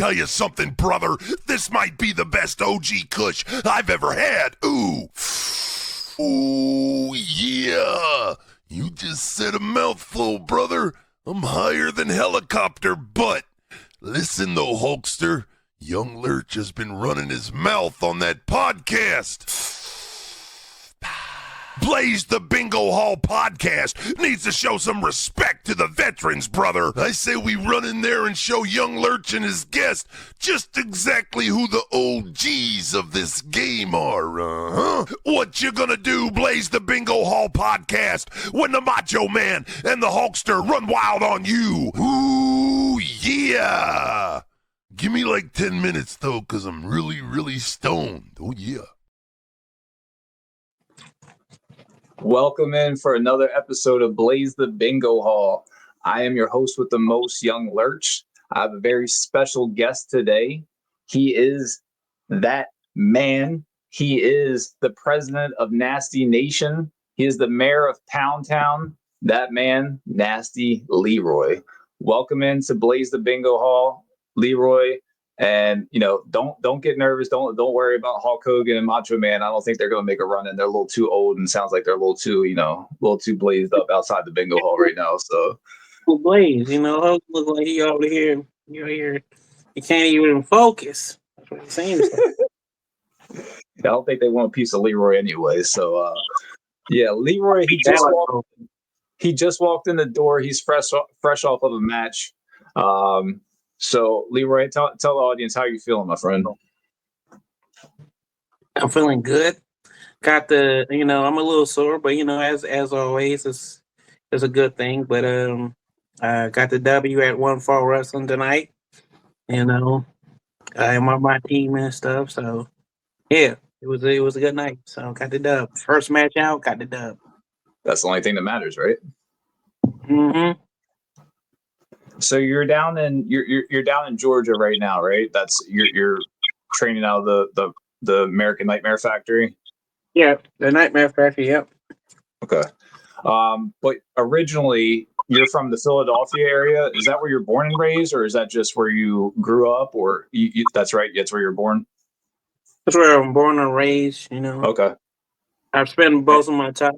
tell you something, brother. This might be the best OG Kush I've ever had. Ooh. Ooh, yeah. You just said a mouthful, brother. I'm higher than helicopter butt. Listen, though, Hulkster. Young Lurch has been running his mouth on that podcast. Blaze the Bingo Hall podcast needs to show some respect to the veterans, brother. I say we run in there and show young Lurch and his guest just exactly who the OGs of this game are, What you gonna do, Blaze the Bingo Hall podcast, when the Macho Man and the Hulkster run wild on you? Ooh, yeah. Give me like 10 minutes, though, because I'm really, really stoned. Oh, yeah. Welcome in for another episode of Blaze the Bingo Hall. I am your host with the most, Young Lurch. I have a very special guest today. He is that man. He is the president of Nasty Nation. He is the mayor of Pound Town. That man, Nasty Leroy. Welcome in to Blaze the Bingo Hall, Leroy. And don't get nervous. Don't worry about Hulk Hogan and Macho Man. I don't think they're going to make a run in. They're a little too old, and sounds like they're a little too blazed up outside the bingo hall right now. So, well, Blaze, Hulk look like he over here. He can't even focus. That's what it seems like. I don't think they want a piece of Leroy anyway. So, Leroy. He just walked in the door. He's fresh off of a match. So, Leroy, tell the audience how you feeling, my friend. I'm feeling good. Got the, I'm a little sore, but as always, it's a good thing. But I got the W at One Fall Wrestling tonight. I'm on my team and stuff. So yeah, it was a good night. So got the dub. First match out, got the dub. That's the only thing that matters, right? Mm-hmm. So you're down in Georgia right now, right? That's you're training out of the American Nightmare Factory. Yeah, the Nightmare Factory. Yep. Okay. But originally you're from the Philadelphia area. Is that where you're born and raised, or is that just where you grew up? Or that's right. That's where you're born. That's where I'm born and raised. Okay. I've spent most of my time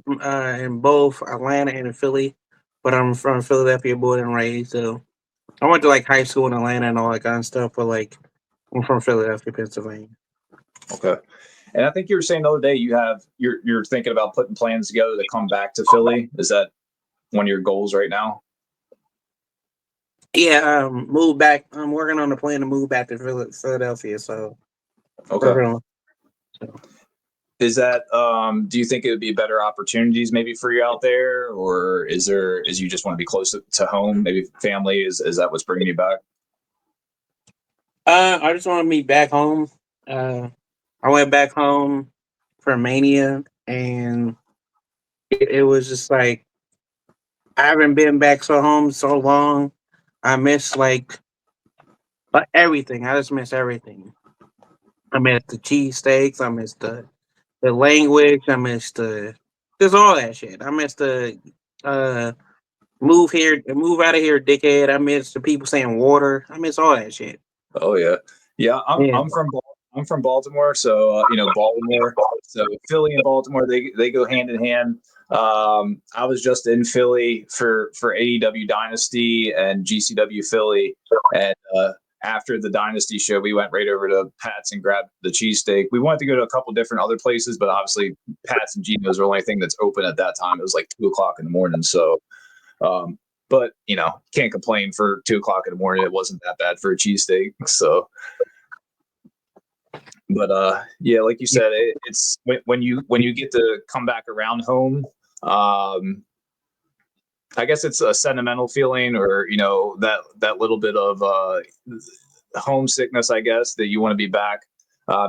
in both Atlanta and in Philly, but I'm from Philadelphia, born and raised. So I went to high school in Atlanta and all that kind of stuff, but I'm from Philadelphia, Pennsylvania. Okay. And I think you were saying the other day you're thinking about putting plans together to come back to Philly. Is that one of your goals right now? Yeah, move back. I'm working on a plan to move back to Philadelphia. So okay. Is that do you think it would be better opportunities maybe for you out there, or is you just want to be close to home, maybe family? Is that what's bringing you back? I just want to be back home. I went back home for Mania, and it was just I haven't been back home so long. I miss everything. I just miss everything. I miss the cheesesteaks. I miss the language. I miss just all that shit. I miss the move out of here, dickhead. I miss the people saying water. I miss all that shit. Oh yeah. I'm from Baltimore, so Baltimore. So Philly and Baltimore, they go hand in hand. I was just in Philly for AEW Dynasty and GCW Philly, and after the Dynasty show, we went right over to Pat's and grabbed the cheesesteak. We wanted to go to a couple different other places, but obviously Pat's and Geno's are the only thing that's open at that time. It was 2:00 in the morning, so. But can't complain for 2:00 in the morning. It wasn't that bad for a cheesesteak. So, but like you said, it's when you get to come back around home. I guess it's a sentimental feeling, or that little bit of homesickness, I guess, that you want to be back.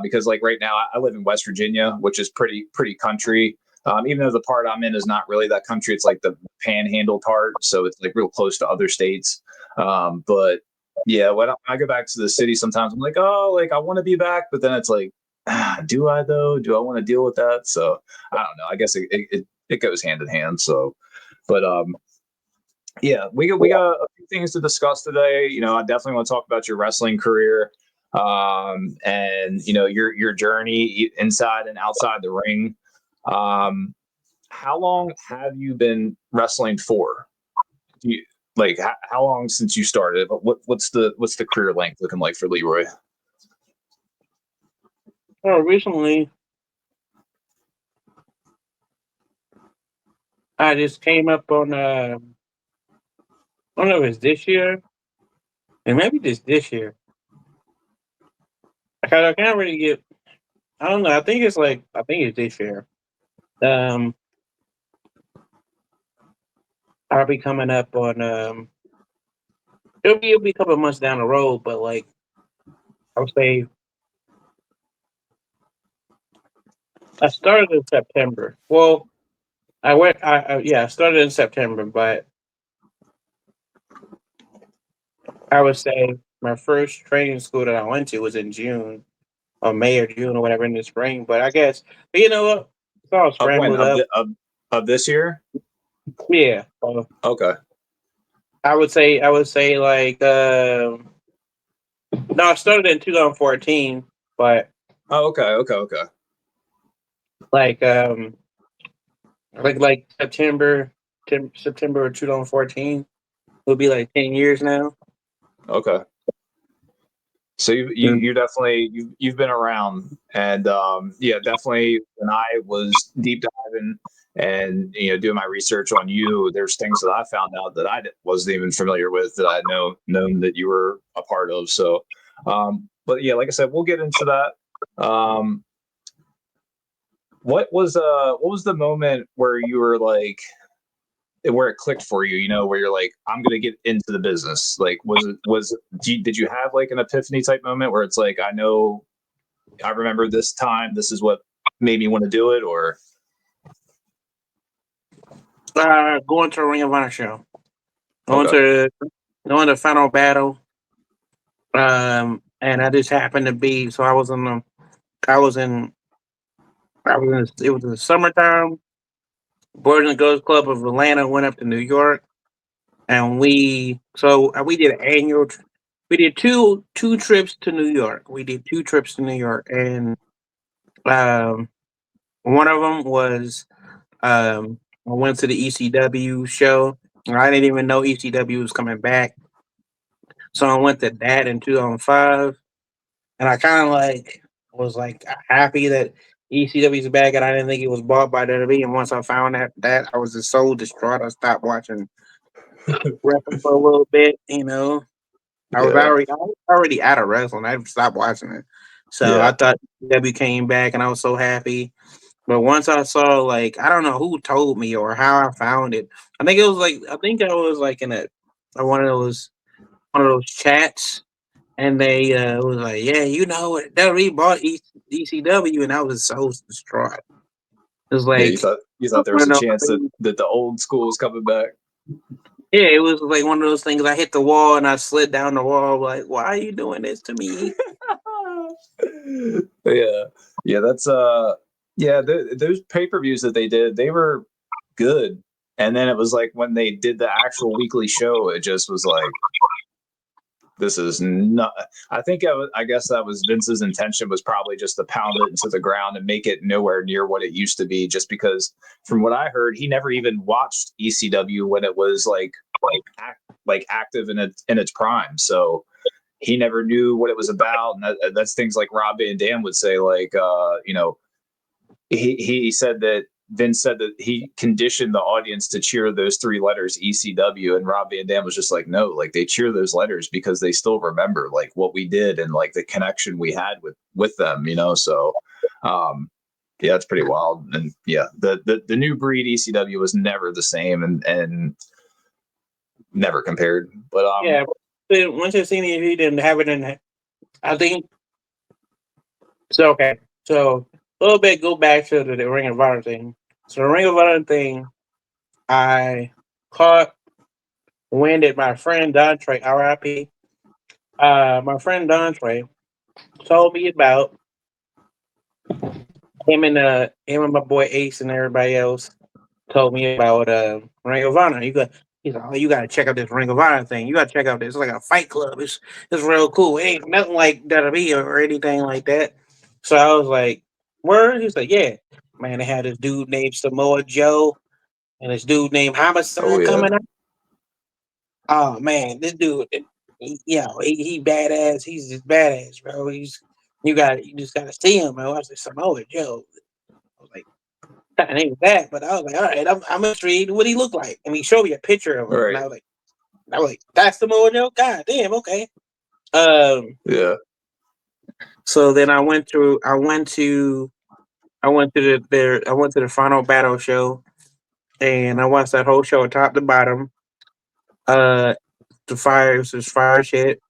Because right now I live in West Virginia, which is pretty country. Even though the part I'm in is not really that country, it's the panhandle part, so it's real close to other states. But yeah, when I go back to the city, sometimes I'm I want to be back, but then it's do I though? Do I want to deal with that? So I don't know. I guess it goes hand in hand. So, but Yeah, we got a few things to discuss today. I definitely want to talk about your wrestling career, and your journey inside and outside the ring. Um, how long have you been wrestling for? Do you, like how long since you started? What's the career length looking like for Leroy? Well, recently I just came up on I don't know if it's this year, and maybe just this year. I can't really get. I don't know. I think it's this year. Um, I'll be coming up on it'll be a couple of months down the road, but like I would say I started in September. Well, I started in September, but I would say my first training school that I went to was in June or May or June or whatever in the spring. But you know what? It's all Of when scrambled up. of this year? Yeah. So Okay. I would say like no, I started in 2014, but Oh, okay, okay, okay, like like September of 2014 will be like 10 years now. okay. So you definitely you've been around, and yeah, definitely. When I was deep diving and doing my research on you, there's things that I found out that wasn't even familiar with that I known that you were a part of. So, but yeah, like I said, we'll get into that. What was the moment where you were like where it clicked for you, where you're like, I'm gonna get into the business? Like, did you have like an epiphany type moment where it's like, I remember this time, this is what made me want to do it? Or Going to a Ring of Honor show. Going okay, to going to Final Battle. And I just happened to be so I was in it was in the summertime. Boys and Girls Club of Atlanta went up to New York, and we did an annual. We did two trips to New York. We did two trips to New York, and um, one of them was I went to the ECW show. I didn't even know ECW was coming back, so I went to that in 2005, and I kind of like was like happy that ECW is back, and I didn't think it was bought by WWE. And once I found that I was just so distraught, I stopped watching wrestling for a little bit. yeah, I was already out of wrestling. I stopped watching it, so I yeah, thought ECW came back, and I was so happy. But once I saw, like, I don't know who told me or how I found it. I think I was like in a one of those chats, and they was like, yeah, WWE bought ECW, and I was so distraught. It was yeah. like You thought there one was of a those chance that things. the old school was coming back. Yeah, it was like one of those things. I hit the wall and I slid down the wall. Like, why are you doing this to me? Yeah, yeah. That's yeah. Those pay-per-views that they did, they were good. And then it was like when they did the actual weekly show, it just was like, this is not. I guess that was Vince's intention, was probably just to pound it into the ground and make it nowhere near what it used to be. Just because, from what I heard, he never even watched ECW when it was like active in its prime. So he never knew what it was about, and that's things like Rob Van Dam would say, like, he said that Vince said that he conditioned the audience to cheer those three letters ECW, and Rob Van Dam was just like, no, like they cheer those letters because they still remember like what we did and like the connection we had with them. So, yeah, it's pretty wild. And yeah, the new breed ECW was never the same, and never compared. But Yeah, but then once I seen it, he didn't have it in it. I think so. Okay, so a little bit go back to the Ring of Honor thing. So the Ring of Honor thing, I caught wind at my friend Dontre, RIP. My friend Dontre told me about him and my boy Ace and everybody else told me about Ring of Honor. He He's like, oh, you gotta check out this Ring of Honor thing. You gotta check out this. It's like a fight club. It's real cool. It ain't nothing like WWE or anything like that. So I was like, word? He's like, yeah. Man, they had this dude named Samoa Joe and this dude named Oh Homicide yeah. coming out. Oh man, this dude, he badass. He's just badass, bro. You just gotta see him, bro. I was like, Samoa Joe. I was like, that ain't that, but I was like, all right, I'm intrigued. What he look like? And he showed me a picture of him, and Right. I was like, that's Samoa Joe. God damn, okay. Um, Yeah. so then I went to the final battle show, and I watched that whole show top to bottom. It was just fire shit.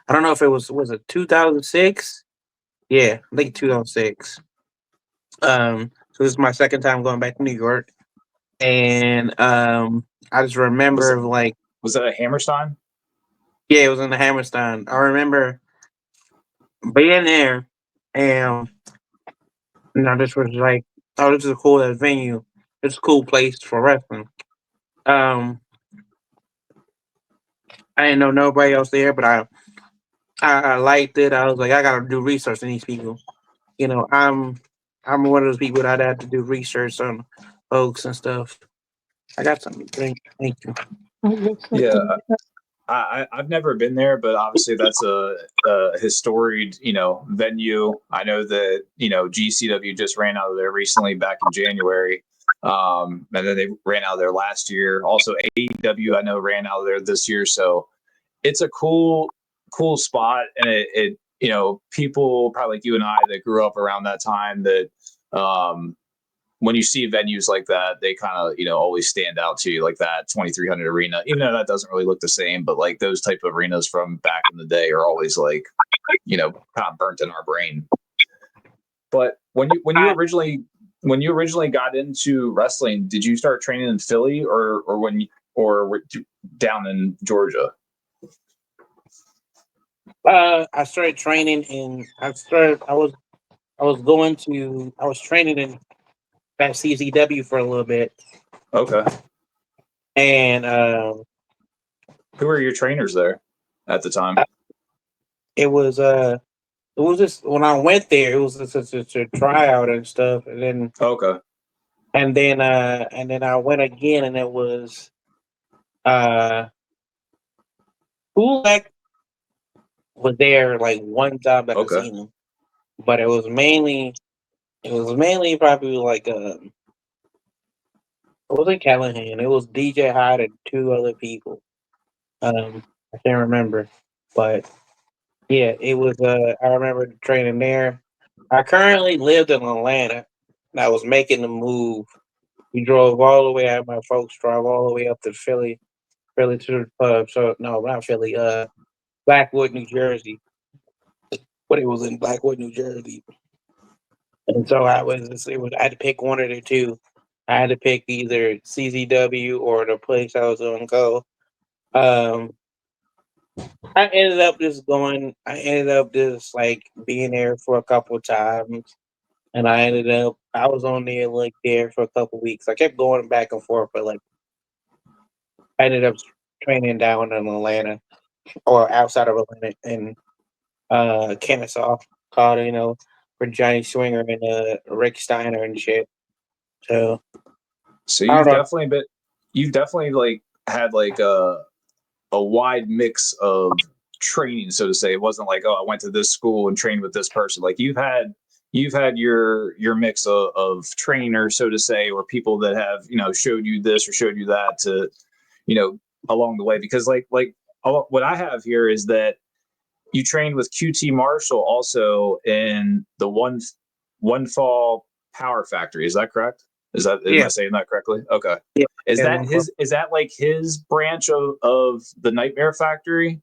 I don't know if it was it 2006. Yeah, I think 2006. So this is my second time going back to New York, and I just Was remember like, that a Hammerstein? yeah, it was in the Hammerstein. I remember being there, and this was like, oh, this is a cool venue. It's a cool place for wrestling. Um, I didn't know nobody else there, but I liked it. I was like, I gotta do research on these people. I'm one of those people that have to do research on folks and stuff. I got something to drink. Thank you. Yeah. I've never been there, but obviously that's a historic, venue. I know that, GCW just ran out of there recently back in January. And then they ran out of there last year. Also AEW, I know, ran out of there this year. So it's a cool spot. And it people probably like you and I that grew up around that time that, when you see venues like that, they kind of, always stand out to you, like that 2300 arena, even though that doesn't really look the same, but like those type of arenas from back in the day are always like, kind of burnt in our brain. But when you originally got into wrestling, did you start training in Philly or down in Georgia? I started training I was training in at CZW for a little bit. Okay. And who were your trainers there at the time? It was just when I went there, it was just a tryout and stuff, and then Okay. and then I went again, and it was Kulak was there like one time that I Okay. seen him, but it was mainly probably like it wasn't Callahan, it was DJ Hyde and two other people. I can't remember, but yeah, it was. I remember training there. I currently lived in Atlanta, and I was making the move. We drove all the way out. My folks drove all the way up to Philly to the pub. So no, not Philly. Blackwood, New Jersey. But it was in Blackwood, New Jersey. And so I had to pick one of the two. I had to pick either CZW or the place I was going to go. Um, I ended up just like being there for a couple of times, and I was on there like there for a couple of weeks. I kept going back and forth, but like I ended up training down in Atlanta or outside of Atlanta in Kennesaw, Colorado, for Johnny Swinger and Rick Steiner and shit. So I don't know. you've definitely like had like a wide mix of training, so to say. It wasn't like, oh, I went to this school and trained with this person. Like you've had your mix of trainers, so to say, or people that have, showed you this or showed you that to, along the way. Because like what I have here is that you trained with QT Marshall also in the one fall power factory. Is that correct? Am I saying that correctly? Okay. Yeah, Is yeah, is that like his branch of the Nightmare Factory?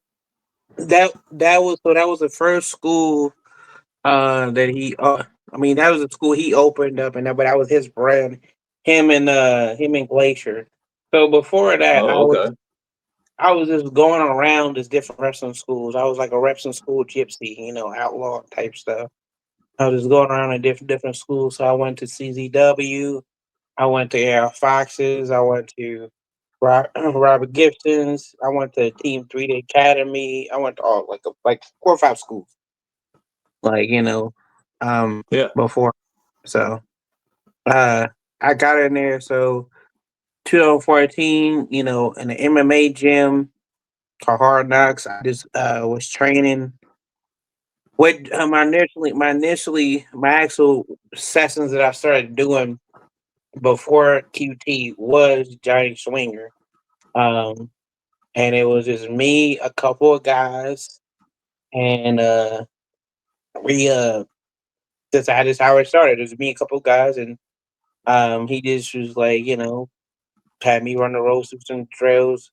that was the first school that he I mean that was the school he opened up, and but that was his brand. Him and Glacier. So before that, Oh, okay. I was just going around these different wrestling schools. I was like a wrestling school gypsy, outlaw type stuff. I was just going around in different schools. So I went to CZW, I went to Air Foxes, I went to Robert Gibson's. I went to Team 3D Academy. I went to all like 4 or 5 schools. Like Yeah. before. So I got in there. So 2014, in the MMA gym called Hard Knocks. I just was training. What my actual sessions that I started doing before QT was Johnny Swinger. Um, and it was just me, a couple of guys, and we that's how it started. It was me, a couple of guys, and he just was like, had me run the ropes, do some trails,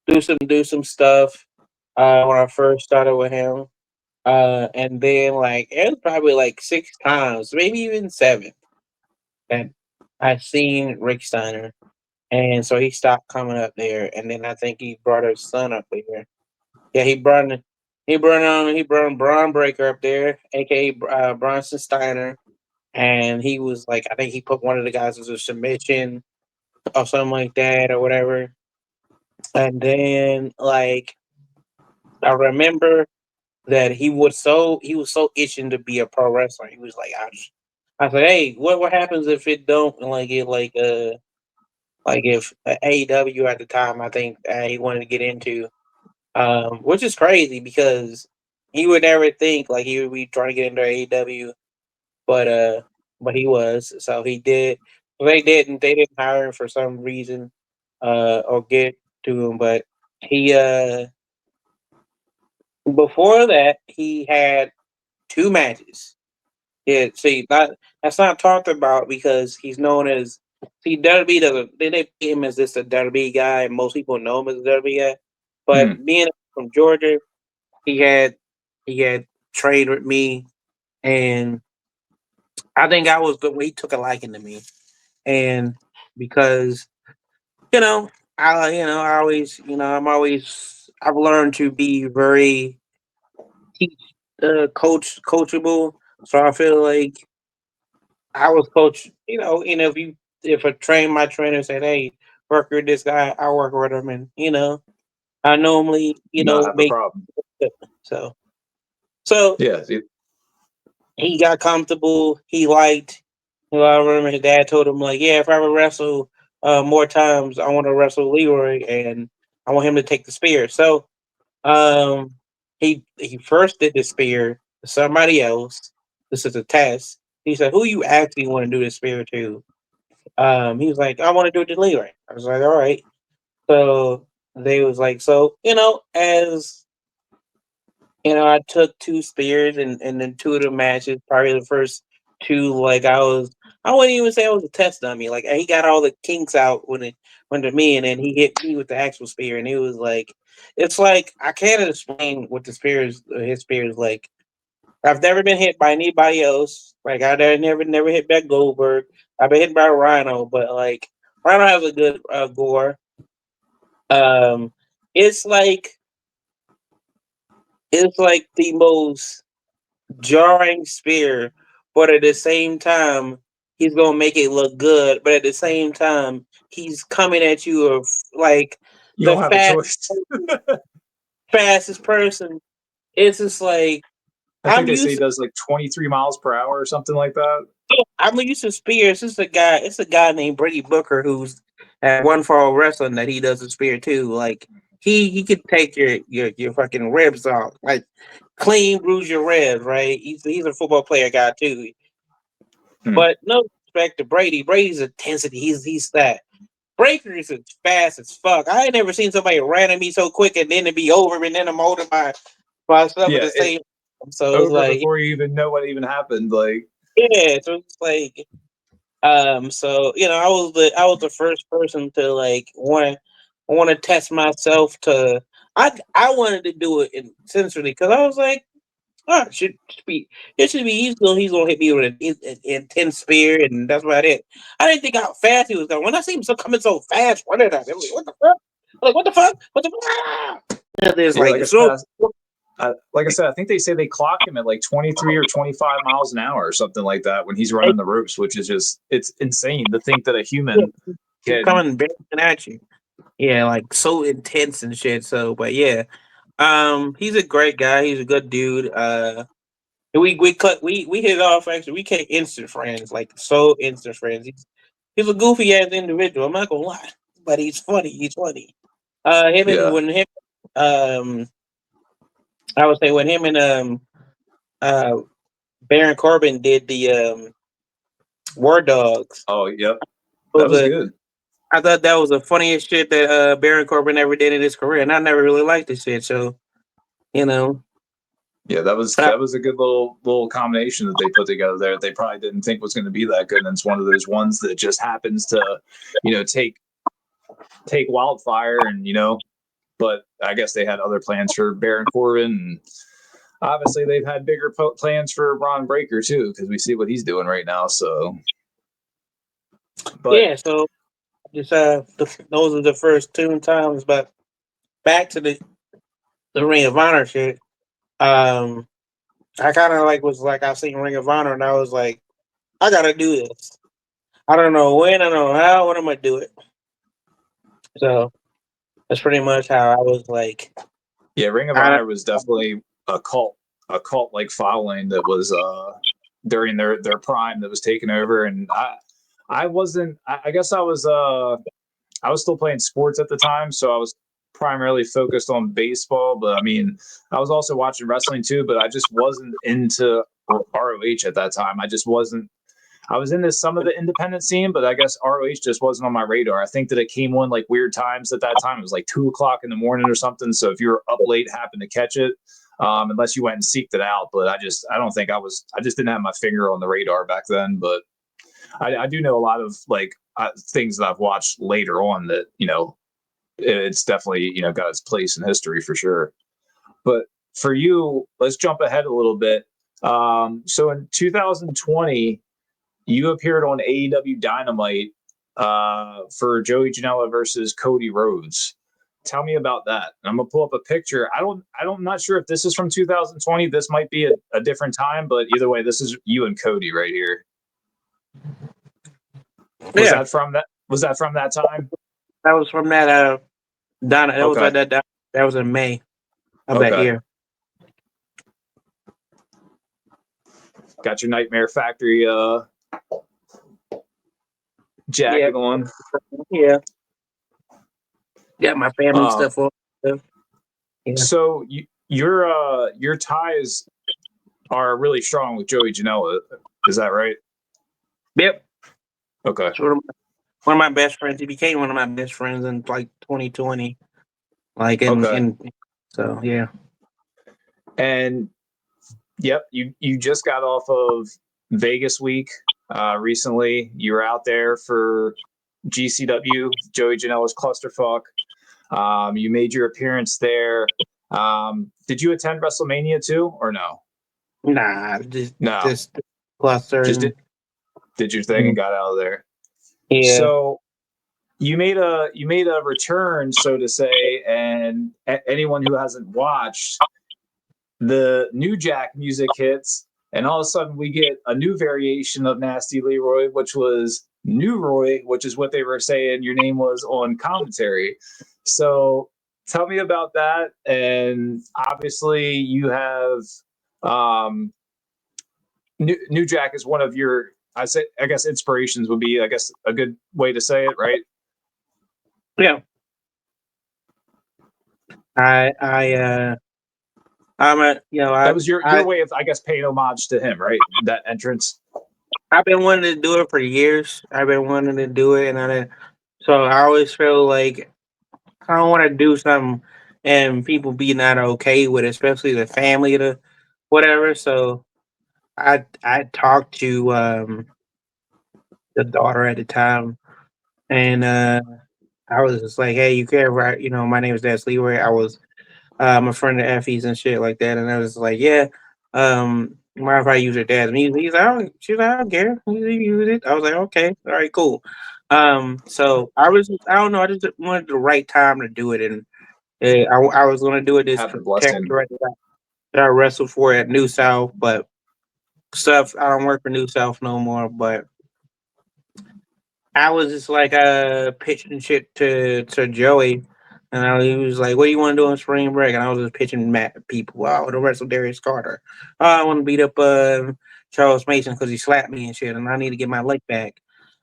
do some stuff. When I first started with him, and then like it was probably like 6 times, maybe even 7, that I seen Rick Steiner, and so he stopped coming up there, and then I think he brought his son up there. Yeah, he brought Braun Breaker up there, aka Bronson Steiner, and he was like, I think he put one of the guys as a submission or something like that or whatever. And then like I remember that he was so itching to be a pro wrestler. He was like, I said, hey, what happens if it don't like if AEW at the time I think he wanted to get into, which is crazy because he would never think like he would be trying to get into AEW, but he was, so he did. They didn't hire him for some reason, or get to him, but he before that he had 2 matches. Yeah, see, that's not talked about because he's known as, see, WWE doesn't, they pay him as this a WWE guy, and most people know him as a WWE guy. Hmm. But being from Georgia, he had he had trained with me, and I think I was good. He took a liking to me, and because I always, I've learned to be very teach, coachable. So I feel like I was coach, if my trainer said, "Hey, work with this guy," I work with him, and I normally, Not have a make problem. so so Yeah. See, he got comfortable. He liked. I remember his dad told him like, "Yeah, if I ever wrestle more times, I want to wrestle Leroy, and I want him to take the spear." So um, he first did the spear to somebody else. This is a test. He said, "Who you actually want to do the spear to?" He was like, "I want to do it to Leroy." I was like, "All right." So they was like, so as I took 2 spears and then 2 of the matches, probably the first 2, like I wouldn't even say I was a test dummy. Like he got all the kinks out when it went to me, and then he hit me with the actual spear, and it was like, it's like I can't explain what his spear is like. I've never been hit by anybody else. Like I never hit by Goldberg. I've been hit by Rhino, but like Rhino has a good gore. Um, it's like the most jarring spear, but at the same time, he's gonna make it look good. But at the same time, he's coming at you of like you the don't have a choice. fastest person. It's just like I think I'm they say he used to. does like 23 miles per hour or something like that. I'm used to spears. It's a guy named Brady Booker who's at One Fall Wrestling that he does a spear too. Like he could take your fucking ribs off, like clean bruise your ribs, right? He's a football player guy too. Hmm. But no respect to Brady. Brady's intensity. He's that. Breaker is as fast as fuck. I ain't never seen somebody ran at me so quick and then it be over and then I'm holding my stuff at Yeah, the it same time. So it's over like, before you even know what even happened. Like, yeah, so it's like, so I was the first person to like want to test myself to. I wanted to do it intentionally because I was like, oh, it should be easy. He's gonna hit me with an intense spear, and that's about it. I didn't think how fast he was going. When I see him coming so fast, what did I do? Like, what the fuck? Like, what the fuck? What the fuck? And there's yeah, like like I said, I think they say they clock him at like 23 or 25 miles an hour or something like that when he's running the ropes, which is just, it's insane to think that a human he's can. coming bouncing at you. Yeah, like so intense and shit. So, but yeah, he's a great guy. He's a good dude. We hit it off. Actually, we became instant friends, like so instant friends. He's a goofy ass individual. I'm not gonna lie, but he's funny. He's funny. Him and Yeah. when him, um, I would say when him and uh Baron Corbin did the War Dogs. Oh, yep. That Was was a good. I thought that was the funniest shit that Baron Corbin ever did in his career, and I never really liked this shit. So you know, Yeah, that was uh, a good little combination that they put together there. They probably didn't think was going to be that good, and it's one of those ones that just happens to, take wildfire, and But I guess they had other plans for Baron Corbin, and obviously they've had bigger plans for Ron Breaker too, because we see what he's doing right now. So, but yeah. So just those are the first two times, but back to the Ring of Honor shit. Um, I kind of like was like I seen Ring of Honor, and I was like, I gotta do this. I don't know when, I don't know how, when I'm gonna do it. So that's pretty much how I was like. yeah, Ring of I Honor was definitely a cult like following that was during their prime that was taken over, and I wasn't. I guess I was still playing sports at the time, so I was primarily focused on baseball. But I mean, I was also watching wrestling too, but I just wasn't into ROH at that time. I just wasn't. I was into some of the independent scene, but I guess ROH just wasn't on my radar. I think that it came on like weird times at that time. It was like 2 o'clock in the morning or something. So if you were up late, happened to catch it, unless you went and seeked it out. But I don't think I just didn't have my finger on the radar back then. But I do know a lot of like things that I've watched later on that it's definitely got its place in history for sure. But for you, let's jump ahead a little bit. So in 2020, you appeared on AEW Dynamite for Joey Janela versus Cody Rhodes. Tell me about that. I'm gonna pull up a picture. I'm not sure if this is from 2020. This might be a different time, but either way, this is you and Cody right here. Was yeah, that from that? Was that from that time? that was from that Donna. That was Okay. like that was in May of that Okay. year. Got your Nightmare Factory Yeah, jacket on. yeah. Got my family Um, stuff on. Yeah. so your ties are really strong with Joey Janela. Is that right? Yep. Okay. It's one of my best friends. He became one of my best friends in like 2020. Like Okay. in so yeah. And yep, you just got off of Vegas week recently. You were out there for GCW, Joey Janela's Clusterfuck. You made your appearance there. Did you attend WrestleMania too, or no? Nah, No, just cluster just and did your thing and got out of there. yeah. So you made a return, so to say, and anyone who hasn't watched, the New Jack music hits, and all of a sudden we get a new variation of Nasty Leroy, which was New Roy, which is what they were saying your name was on commentary. So tell me about that. And obviously you have New Jack is one of your I guess inspirations would be a good way to say it, right? Yeah. I'm a That was your I way of I guess paying homage to him, right? That entrance. I've been wanting to do it for years. I've been wanting to do it, so I always feel like I don't want to do something and people be not okay with it, especially the family, the whatever. So I talked to the daughter at the time, and I was just like, "Hey, you care, right? My name is Des Leroy. I was I'm a friend of Effie's and shit like that." And I was like, "Yeah, mind if I use your dad's music?" She's like, "I don't care. You use it." I was like, "Okay, all right, cool." So I don't know, I just wanted the right time to do it, and I was gonna do it this Have the blessing. territory that I wrestled for at New South, but stuff I don't work for New South no more. But I was just like pitching shit to Joey, and he was like, "What do you want to do on spring break?" And I was just pitching people. Wow, the wrestle Darius Carter. Oh, I want to beat up Charles Mason because he slapped me and shit, and I need to get my leg back.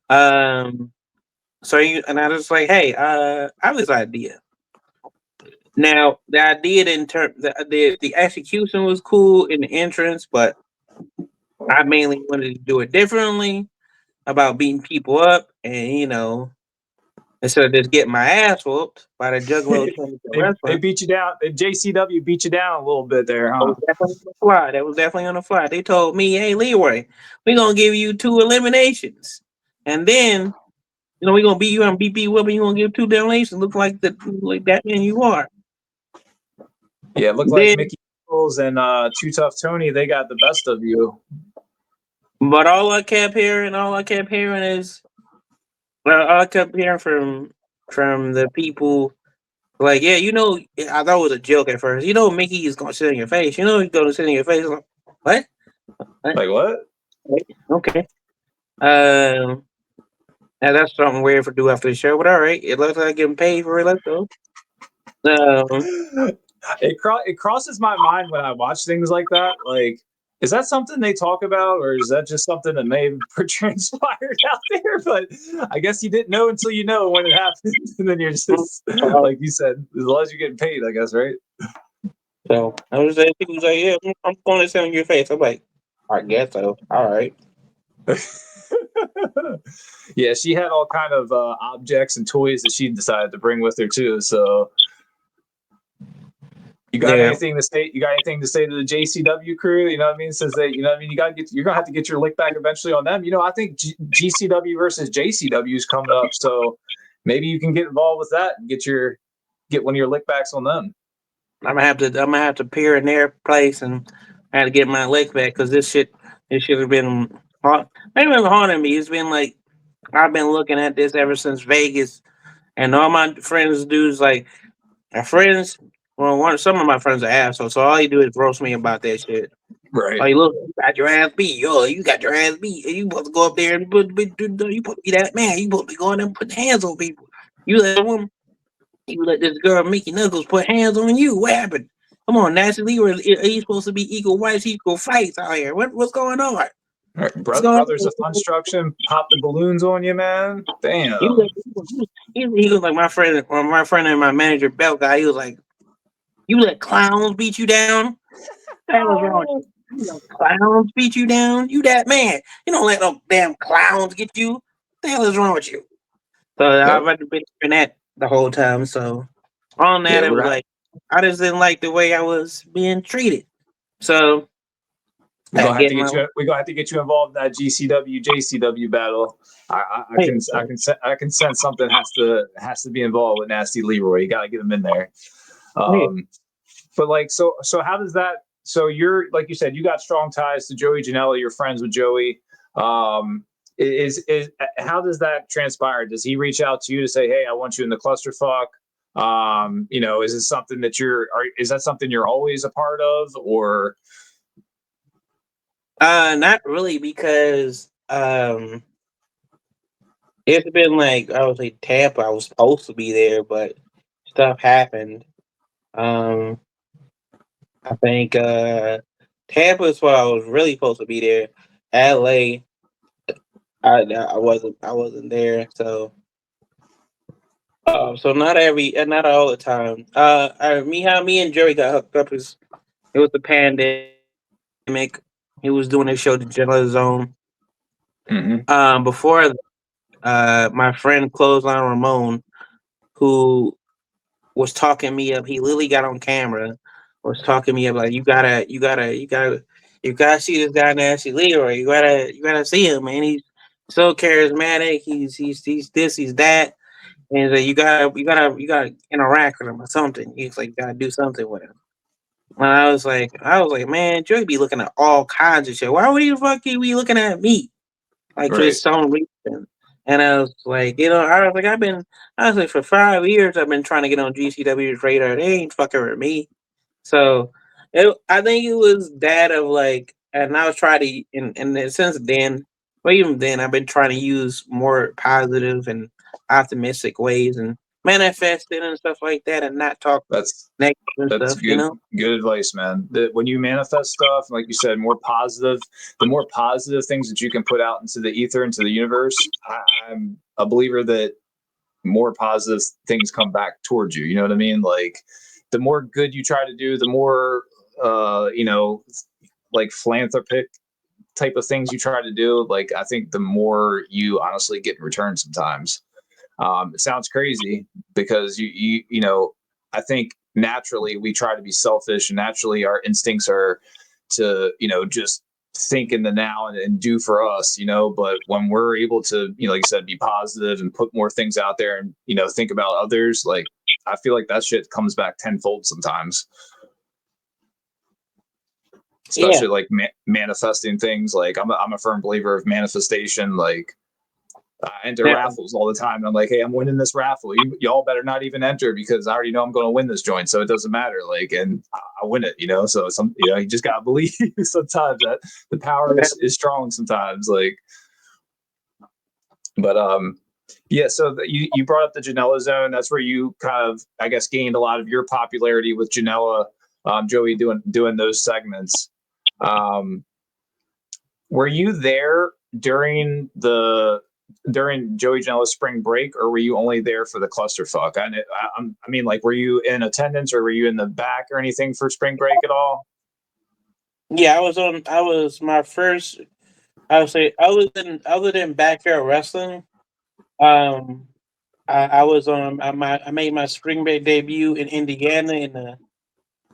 Um, and I was like, "Hey, I have this idea." Now the idea in term the execution was cool in the entrance, but I mainly wanted to do it differently about beating people up, and instead of just getting my ass whooped by the Juggalo Championship They Wrestling. beat you down. JCW beat you down a little bit there, That huh? was definitely on the fly. That was definitely on the fly. They told me, "Hey, Leroy, we're gonna give you 2 eliminations, and then we're gonna beat you on BP Whip, and you're gonna give 2 eliminations. Look like that man you are." Yeah, it looked like Then, Mickey Nichols and Too Tough Tony. They got the best of you. but all I kept hearing is, all I kept hearing from the people. Like, yeah, I thought it was a joke at first. Mickey is gonna sit in your face. He's gonna sit in your face. Like, what? What? Like what? Okay. Um, and that's something weird for do after the show, but all right. It looks like I'm getting paid for it. Let's go. Um, It crosses my mind when I watch things like that. Like, is that something they talk about, or is that just something that may have transpired out there? But I guess you didn't know until you know when it happens, and then you're just like you said, as long as you're getting paid, I guess, right? so I was like, he was like, yeah, I'm going to sit in your face. I'm like, I guess so. All right. Yeah, she had all kind of objects and toys that she decided to bring with her too. So, you got Yeah. anything to say? You got anything to say to the JCW crew? You know what I mean? Since you're gonna have to get your lick back eventually on them. I think GCW versus JCW is coming up, so maybe you can get involved with that and get one of your lick backs on them. I'm gonna have to peer in their place, and I had to get my leg back because this shit has been maybe it's haunting me. It's been like I've been looking at this ever since Vegas, and all my friends dudes like my friends. Well, some of my friends are assholes, so all you do is roast me about that shit. Right. Like, look, you got your ass beat. Yo, you got your ass beat. And you supposed to go up there and you supposed to be that man. You supposed to be going there and putting hands on people. You let woman, you let this girl Mickey Knuckles put hands on you. What happened? Come on, Nasty Lee, are you supposed to be equal rights, equal fights out here? What's going on? Right. What's going Brothers of on? Construction pop the balloons on you, man. Damn. He was like my friend and my manager Belt guy. He was like, "You let clowns beat you down? What the hell is wrong with you? You let clowns beat you down? You that man? You don't let no damn clowns get you. What the hell is wrong with you?" So Yep. I've been hearing that the whole time. So on that, Yeah, it we're was gonna like I just didn't like the way I was being treated. So we're I gonna have get to get my you. We're gonna have to get you involved in that GCW JCW battle. hey, I can sense something has to be involved with Nasty Leroy. You got to get him in there. hey. But like, so how does that? So you're like you said, you got strong ties to Joey Janela. You're friends with Joey. Is how does that transpire? Does he reach out to you to say, "Hey, I want you in the clusterfuck"? Is it something that is that something you're always a part of, or? Not really because it's been like I would say Tampa. I was supposed to be there, but stuff happened. Um, I think Tampa is where I was really supposed to be there. LA, I wasn't there. So not all the time. How me and Jerry got hooked up is it was the pandemic. He was doing his show, The General Zone. Mm-hmm. Before my friend Clothesline Ramon, who was talking me up. He literally got on camera, was talking me up like you gotta see this guy Nasty Leroy. You gotta see him, man. He's so charismatic. He's this, he's that. And you gotta interact with him or something. He's like, you gotta do something with him. And I was like, man, Joey be looking at all kinds of shit. Why would he fucking be looking at me? Like for Right. some reason. And I was like, I was like, for 5 years, I've been trying to get on GCW's radar. They ain't fucking with me. So I think it was that of like, and I was trying to, and since then, But even then, I've been trying to use more positive and optimistic ways and manifest it and stuff like that, and not talk That's negative and that's stuff. You know. good advice, man. When you manifest stuff, like you said, more positive, the more positive things that you can put out into the ether, into the universe. I'm a believer that more positive things come back towards you. You know what I mean? Like the more good you try to do, the more like philanthropic type of things you try to do. Like I think the more you honestly get in return sometimes. It sounds crazy because I think naturally we try to be selfish, and naturally our instincts are to just think in the now and do for us, but when we're able to, like you said, be positive and put more things out there and think about others, like I feel like that shit comes back tenfold sometimes, Yeah. especially like manifesting things. Like I'm a firm believer of manifestation. Like I enter Yeah. raffles all the time. And I'm like, hey, I'm winning this raffle. Y'all better not even enter because I already know I'm going to win this joint. So it doesn't matter. Like, and I win it, So you just got to believe sometimes that the power is strong sometimes. Like, but, yeah. So you brought up the Janela Zone. That's where you kind of, I guess, gained a lot of your popularity with Janela, Joey doing those segments. Were you there during Joey Janela's spring break, or were you only there for the clusterfuck? I mean, like, were you in attendance or were you in the back or anything for spring break at all? Yeah, I was my first. I would say other than backyard wrestling. I was on. I made my spring break debut in Indiana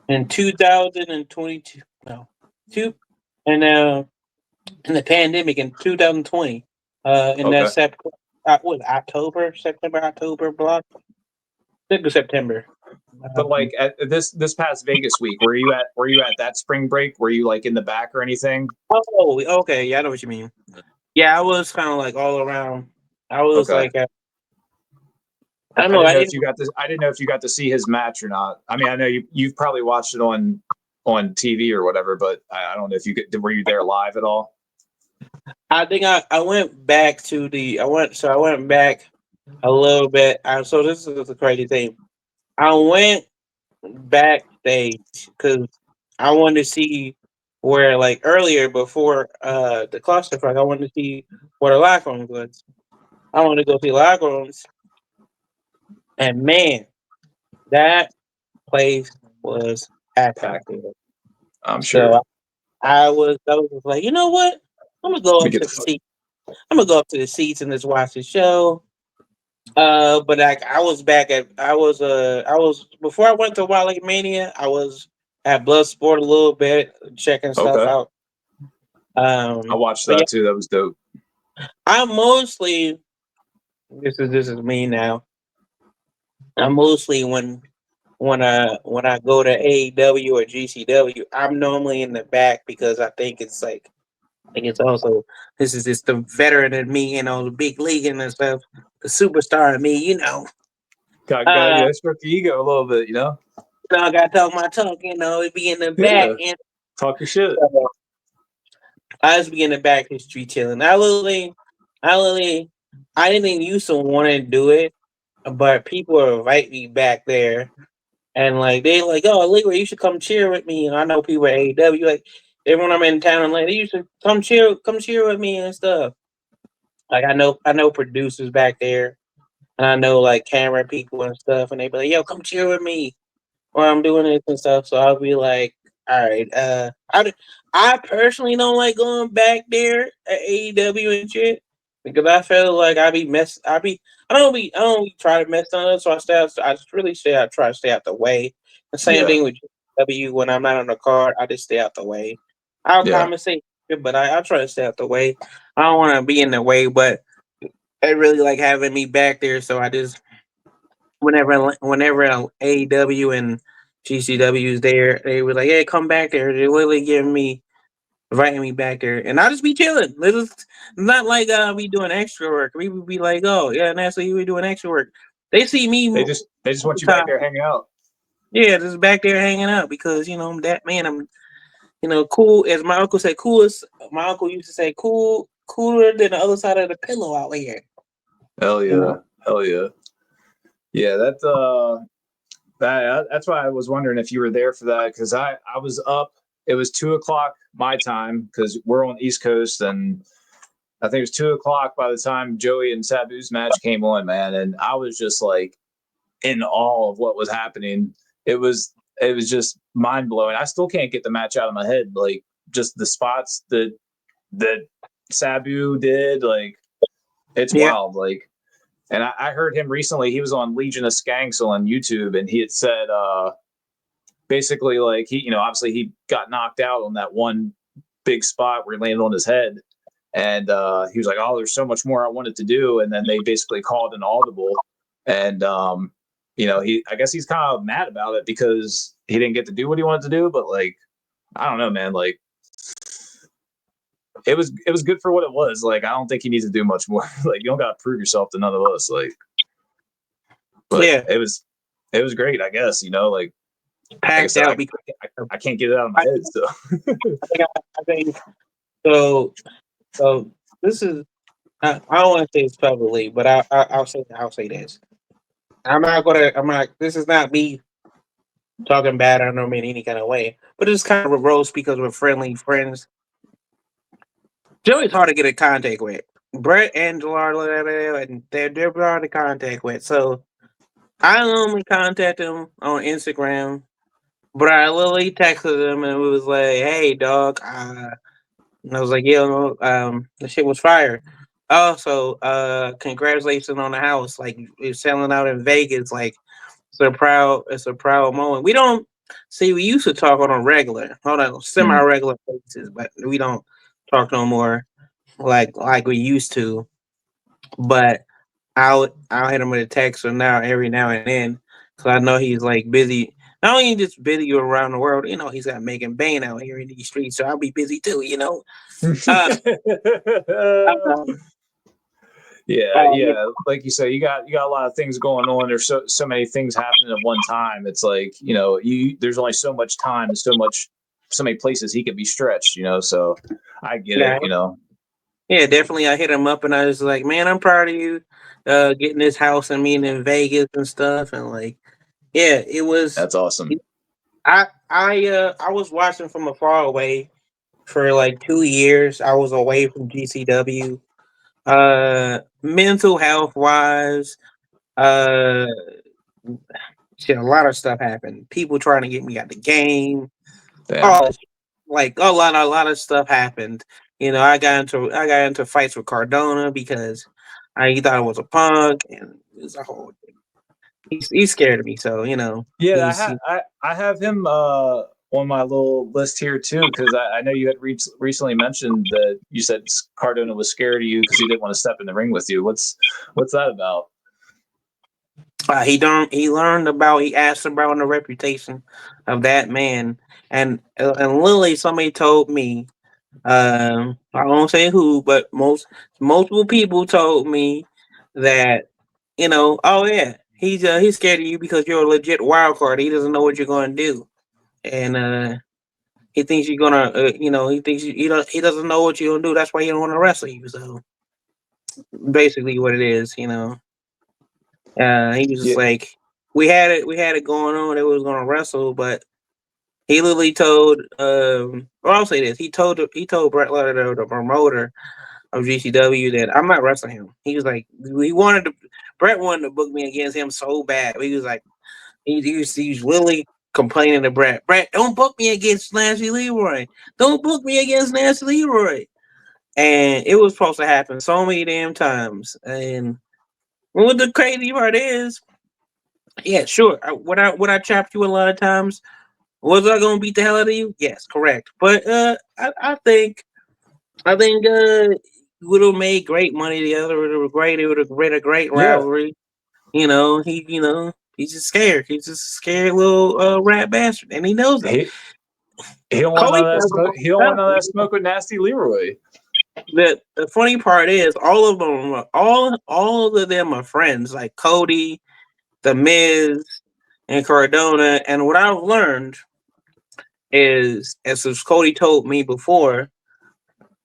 in 2022. No, two, and in the pandemic in 2020. In that Okay. September, October block. I think it was September. But like at this past Vegas week, were you at that spring break? Were you like in the back or anything? Oh, okay. Yeah, I know what you mean. Yeah, I was kind of like all around. I was Okay. like, I don't I know. didn't I know if didn't. you got this. I didn't know if you got to see his match or not. I mean, I know you've probably watched it on TV or whatever, but I don't know if were you there live at all? I think I went back to the. I went back a little bit. So this is the crazy thing. I went backstage because I wanted to see where, like, earlier before the clusterfuck, I wanted to see where the locker room was. I wanted to go see locker rooms, and man, that place was packed out Packed. there. I'm sure. So I was like, you know what? I'm gonna go Let me up get to the the fuck. seat. I'm gonna go up to the seats and just watch the show. But like I was before I went to Wild Lake Mania, I was at Bloodsport a little bit, checking stuff Okay. out. I watched But yeah, that too. That was dope. I'm mostly this is me now. I'm mostly when I go to AEW or GCW, I'm normally in the back because I think it's like I think it's also this is just the veteran in me, the big league and stuff, the superstar in me, Got Uh, stroke the ego a little bit, I gotta talk my talk, it be in the back, Yeah. and Talk your shit. I just be in the back of the street chilling. I didn't even used to want to do it, but people invite me back there, and like they like, oh, Leroy, you should come cheer with me. And I know people at AEW, like everyone I'm in town, and like they used to come cheer with me and stuff. Like I know producers back there, and I know like camera people and stuff, and they be like, yo, come cheer with me while I'm doing this and stuff. So I'll be like, all right, I personally don't like going back there at AEW and shit because I feel like I don't be try to mess on it, so I just really say I try to stay out the way. The same Yeah. thing with W when I'm not on the card, I just stay out the way. I'll Yeah. compensate, but I try to stay out the way. I don't want to be in the way, but they really like having me back there, so I just whenever AEW and GCW is there, they were like, "Hey, come back there." They literally inviting me back there, and I just be chilling. It's not like we doing extra work. We would be like, "Oh, yeah, Natalie, we doing extra work." They see me They just all want the you back time. there hanging out. Yeah, just back there hanging out because I'm that man. I'm cool. As my uncle said, cool. My uncle used to say, cool cooler than the other side of the pillow out here. Hell You know? yeah. Hell yeah. Yeah, that's why I was wondering if you were there for that, because I was up. It was 2 o'clock my time because we're on the East Coast, and I think it was 2 o'clock by the time Joey and Sabu's match came on, man, and I was just like in awe of what was happening. It was just mind blowing. I still can't get the match out of my head, like just the spots that Sabu did, like it's Yeah. wild, like. And I heard him recently. He was on Legion of Skanks on YouTube, and he had said, basically, like obviously he got knocked out on that one big spot where he landed on his head, and he was like, "Oh, there's so much more I wanted to do," and then they basically called an audible, and I guess he's kind of mad about it because he didn't get to do what he wanted to do, but like, I don't know, man, like. It was good for what it was. Like, I don't think he needs to do much more. Like, you don't got to prove yourself to none of us. Like, but Yeah. it was great, I guess. Like I Packed said, out because I can't get it out of my head. So I think so. So this is I don't want to say this publicly, but I'll say this. I'm not. This is not me talking bad on them in any kind of way, but it's kind of a roast because we're friendly friends. Joey's hard to get in contact with. Brett and Gerard, and they're hard to contact with. So I only contact them on Instagram, but I literally texted them and it was like, "Hey, dog," and I was like, "Yeah, the shit was fire." Also, congratulations on the house. Like, it's selling out in Vegas. Like, it's a proud moment. We don't see. We used to talk on a regular, hold on, semi-regular basis, but we don't talk no more like we used to. But I'll hit him with a text or now every now and then because I know he's like busy. Not only just busy around the world, he's got Megan Bain out here in these streets, so I'll be busy too. Uh, um, yeah. Like you say, you got a lot of things going on. There's so many things happening at one time. It's like there's only so much time and so many places he could be stretched. So I get yeah, it. yeah, definitely. I hit him up and I was like, "Man, I'm proud of you, getting this house and meeting in Vegas and stuff." And like, yeah, it was. That's awesome. I was watching from afar away for like 2 years. I was away from GCW. Mental health wise, uh, shit, a lot of stuff happened. People trying to get me out the game. Damn. All like a lot of stuff happened. I got into fights with Cardona because he thought I was a punk, and it was a whole thing. He's scared of me, so Yeah, he's I have him on my little list here too, because I know you had recently mentioned that you said Cardona was scared of you because he didn't want to step in the ring with you. What's that about? he asked about the reputation of that man, and literally somebody told me, I won't say who, but multiple people told me that oh yeah, he's scared of you because you're a legit wild card. He doesn't know what you're going to do, and he thinks you're gonna he thinks he doesn't know what you're gonna do. That's why he don't want to wrestle you. So basically, what it is. He was just Yeah, like, we had it going on. It was gonna wrestle, but he literally told. Well, I'll say this. He told Brett Letter, the promoter of GCW, that I'm not wrestling him. He was like, Brett wanted to book me against him so bad. He was like, he was literally complaining to Brett. Brett, don't book me against Nasty Leroy. Don't book me against Nasty Leroy. And it was supposed to happen so many damn times. And what the crazy part is, yeah, sure. Would I chop you a lot of times? Was I gonna beat the hell out of you? Yes, correct. But I think would have made great money together. It would have great. It would have been a great yeah. rivalry. He's just scared. He's just a scared little rat bastard, and he knows it. He don't want Cody none of that tells him smoke. all He don't the want time. none of that smoke with Nasty Leroy. The funny part is, all of them, all of them are friends. Like Cody, the Miz, and Cardona. And what I've learned is, as Cody told me before,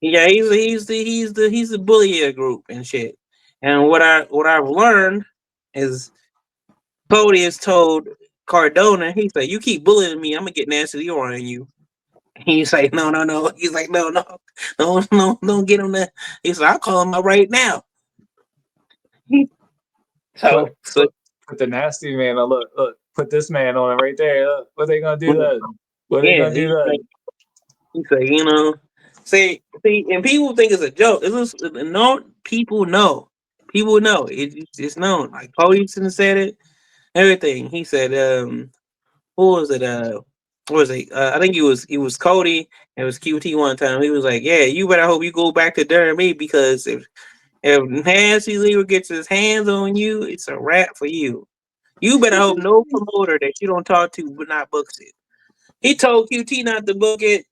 Yeah, he's the bully of the group and shit. And what I've learned is Cody has told Cardona, he's like, you keep bullying me, I'm gonna get Nasty Leroy on you. He's like, no, no, no. He's like, no, no, no, no, don't get him there. He's like, I'll call him out right now. Put So put the nasty man on. Look, put this man on it right there. Look, what they gonna do then? What they yeah, gonna do then? he's like, see, and people think it's a joke. It's just, no, people know. People know. It's known. Like Poison said it, everything. He said, who was it? What was it? I think he was Cody. It was QT one time. He was like, yeah, you better hope you go back to Durham me because if Nancy Leroy gets his hands on you, it's a wrap for you. You better hope no promoter that you don't talk to would not books it. He told QT not to book it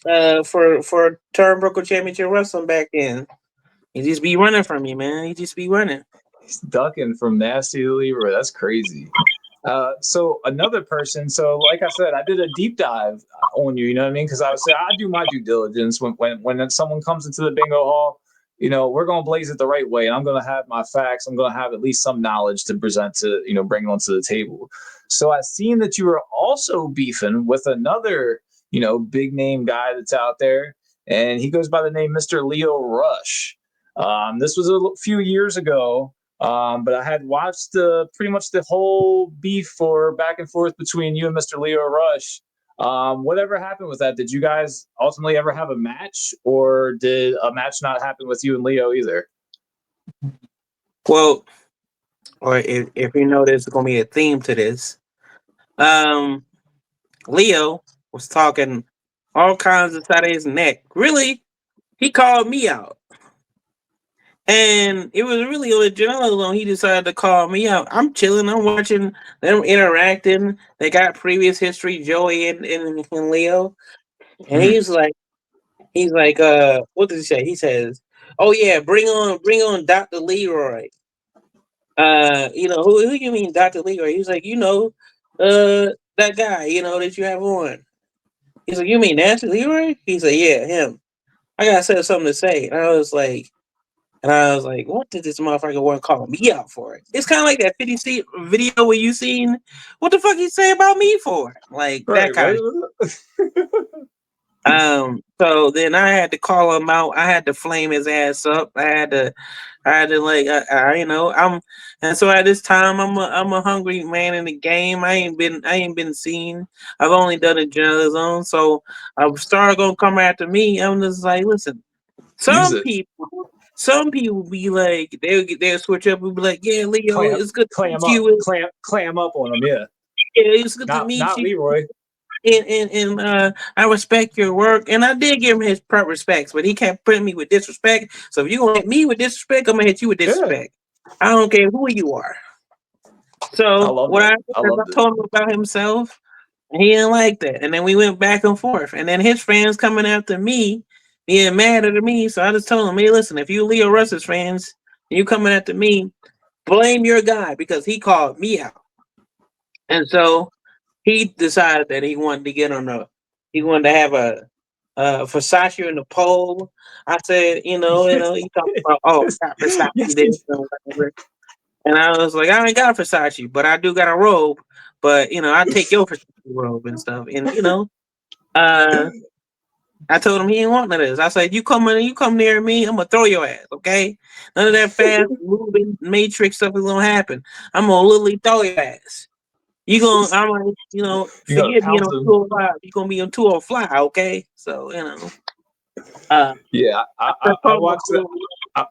for Turnbuckle Championship Wrestling back then. He just be running from you, man. He just be running. He's ducking from Nasty Leroy. That's crazy. So another person. So like I said, I did a deep dive on you. You know what I mean? Because I do my due diligence when someone comes into the bingo hall. We're gonna blaze it the right way, and I'm gonna have my facts. I'm gonna have at least some knowledge to present to bring onto the table. So I've seen that you are also beefing with another big name guy that's out there, and he goes by the name Mr. Leo Rush. This was a few years ago. But I had watched pretty much the whole beef for back and forth between you and Mr. Leo Rush. Whatever happened with that? Did you guys ultimately ever have a match, or did a match not happen with you and Leo either? Well, or if you know there's gonna be a theme to this. Leo was talking all kinds inside of his neck. Really, he called me out. And it was really on the general zone. He decided to call me out. I'm chilling. I'm watching them interacting. They got previous history, Joey and Leo. And he's like, what does he say? He says, "Oh yeah, bring on Dr. Leroy." Who you mean, Dr. Leroy? He's like, that guy, that you have on. He's like, you mean Nancy Leroy? He's like, yeah, him. I gotta say something to say. And I was like, what did this motherfucker want to call me out for? It's kind of like that 50 Cent video where you seen, what the fuck he say about me for? Like that Right. kind of So then I had to call him out. I had to flame his ass up. I had to like and so at this time I'm a hungry man in the game. I ain't been seen. I've only done a general zone. So a star gonna come after me. I'm just like, listen, Use some it. people be like, they'll switch up and be like, yeah, Leo, Clam, it's good to clam meet up, you. clam up on him. Yeah. Yeah, it's good to meet Not you. Leroy. And I respect your work. And I did give him his respects, but he kept putting me with disrespect. So if you're gonna hit me with disrespect, I'm gonna hit you with Yeah. disrespect. I don't care who you are. I So loved what it. I I I loved it. told him about himself, and he didn't like that. And then we went back and forth. And then his fans coming after me, being mad at me. So I just told him, hey, listen, if you Leo Russ's fans and you coming after me, blame your guy because he called me out. And so he decided that he wanted to have a Versace in the pole. I said, he talked about, oh, I got Versace Yes, this and whatever. And I was like, I ain't got a Versace, but I do got a robe. But I take your Versace robe and stuff. And uh, I told him he didn't want none of this. I said, you come near me, I'm gonna throw your ass, okay? None of that fast moving matrix stuff is gonna happen. I'm gonna literally throw your ass. I'm like, you gotta forget being pounce on him. 205. You're gonna be on 205, okay? So, uh, Yeah, I I told him, watched that.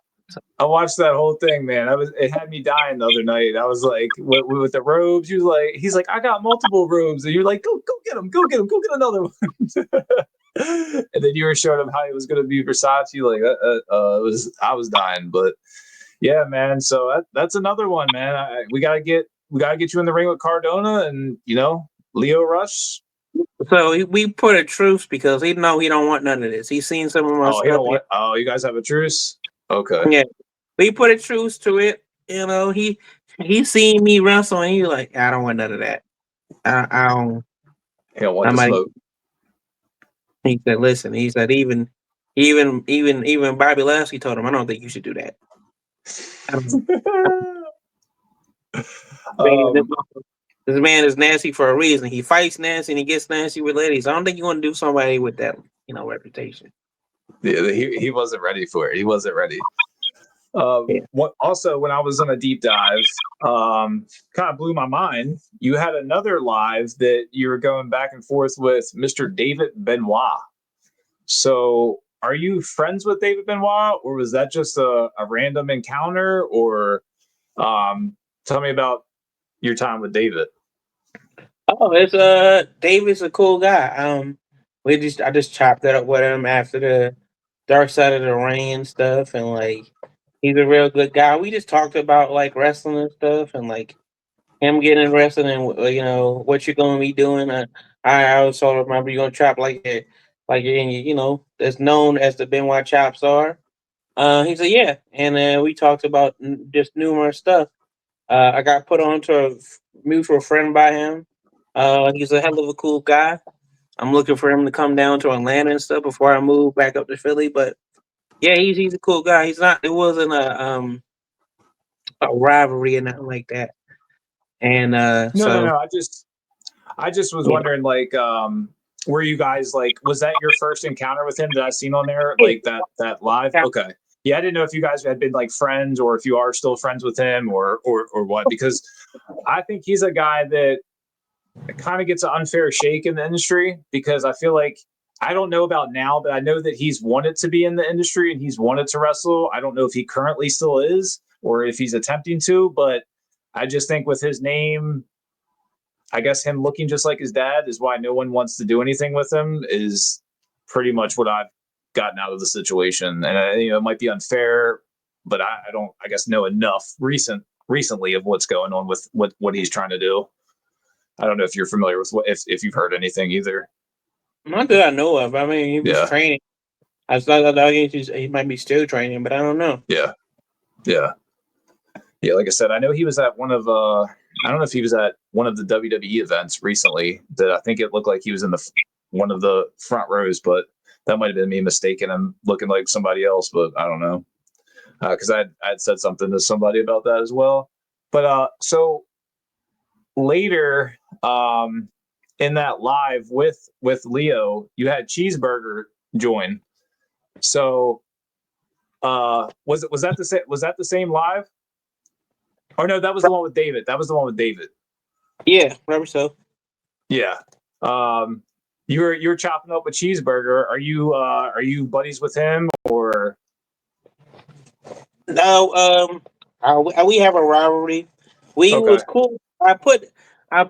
I watched that whole thing, man. It had me dying the other night. I was like, with the robes, he's like, I got multiple robes, and you're like, go get him, go get him, go get another one. And then you were showing him how he was going to be Versace. Like, I was dying, but yeah, man. So that's another one, man. We gotta get you in the ring with Cardona and Leo Rush. so we put a truce because he know he don't want none of this. He's seen some of my Oh, you stuff. don't want? Oh, you guys have a truce? Okay. Yeah, we put a truce to it. He seen me wrestle and he like, I don't want none of that. I don't. You don't want I'm the like, smoke. he said, listen. He said, even Even Bobby Lashley told him, I don't think you should do that. I don't, man, um, this man is nasty for a reason. He fights nasty and he gets nasty with ladies. I don't think you want to do somebody with that, reputation. yeah, he wasn't ready for it. He wasn't ready. Yeah. Also, when I was on a deep dive, kind of blew my mind. You had another live that you were going back and forth with Mr. David Benoit. So, are you friends with David Benoit, or was that just a random encounter? Or tell me about your time with David. Oh, it's David's a cool guy. I just chopped it up with him after the Dark Side of the Ring stuff, and like he's a real good guy. We just talked about like wrestling and stuff, and like him getting in wrestling, and what you're gonna be doing. I was told him, remember you're gonna chop that's known as the Benoit chops are. He said yeah, and we talked about just numerous stuff. I got put on to a mutual friend by him. He's a hell of a cool guy. I'm looking for him to come down to Atlanta and stuff before I move back up to Philly. But yeah, he's a cool guy. He's not. It wasn't a rivalry or nothing like that. And No. I just was wondering, like, were you guys like, was that your first encounter with him that I seen on there, like that live? yeah, Okay, yeah, I didn't know if you guys had been like friends or if you are still friends with him or what, because I think he's a guy that kind of gets an unfair shake in the industry, because I feel like, I don't know about now, but I know that he's wanted to be in the industry and he's wanted to wrestle. I don't know if he currently still is or if he's attempting to, but I just think with his name, I guess him looking just like his dad is why no one wants to do anything with him, is pretty much what I've gotten out of the situation. And it might be unfair, but I don't, I guess, know enough recently of what's going on with what he's trying to do. I don't know if you're familiar with if you've heard anything either. not that I know of. I mean, he was Yeah, training. I thought he might be still training, but I don't know. yeah, yeah, yeah. Like I said, I know he was at one of I don't know if he was at one of the WWE events recently that I think it looked like he was in one of the front rows, but that might have been me mistaken. I'm looking like somebody else, but I don't know, because I'd said something to somebody about that as well. But so later, in that live with Leo, you had Cheeseburger join. So was that the same live? Oh no, that was the one with David. That was the one with David. Yeah, remember so. Yeah. You were chopping up a Cheeseburger. Are you buddies with him or? No, we have a rivalry. We Okay. was cool. I put a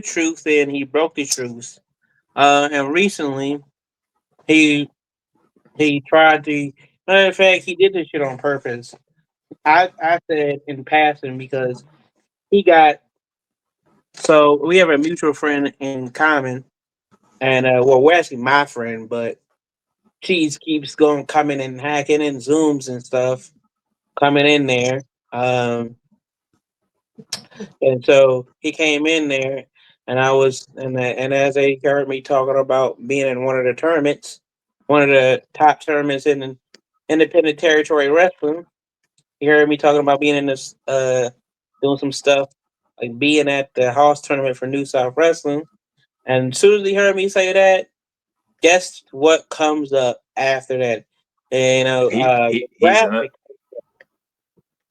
truth in. He broke the truth. And recently he tried to. Matter of fact, he did this shit on purpose. I said in passing because he got. So we have a mutual friend in common, and we're actually my friend, but Cheese keeps coming and hacking in Zooms and stuff, coming in there. And so he came in there, and I was, and as they heard me talking about being in one of the tournaments, one of the top tournaments in independent territory wrestling, he heard me talking about being in this, doing some stuff, like being at the House tournament for New South Wrestling. And as soon as he heard me say that, guess what comes up after that? And, He's in it.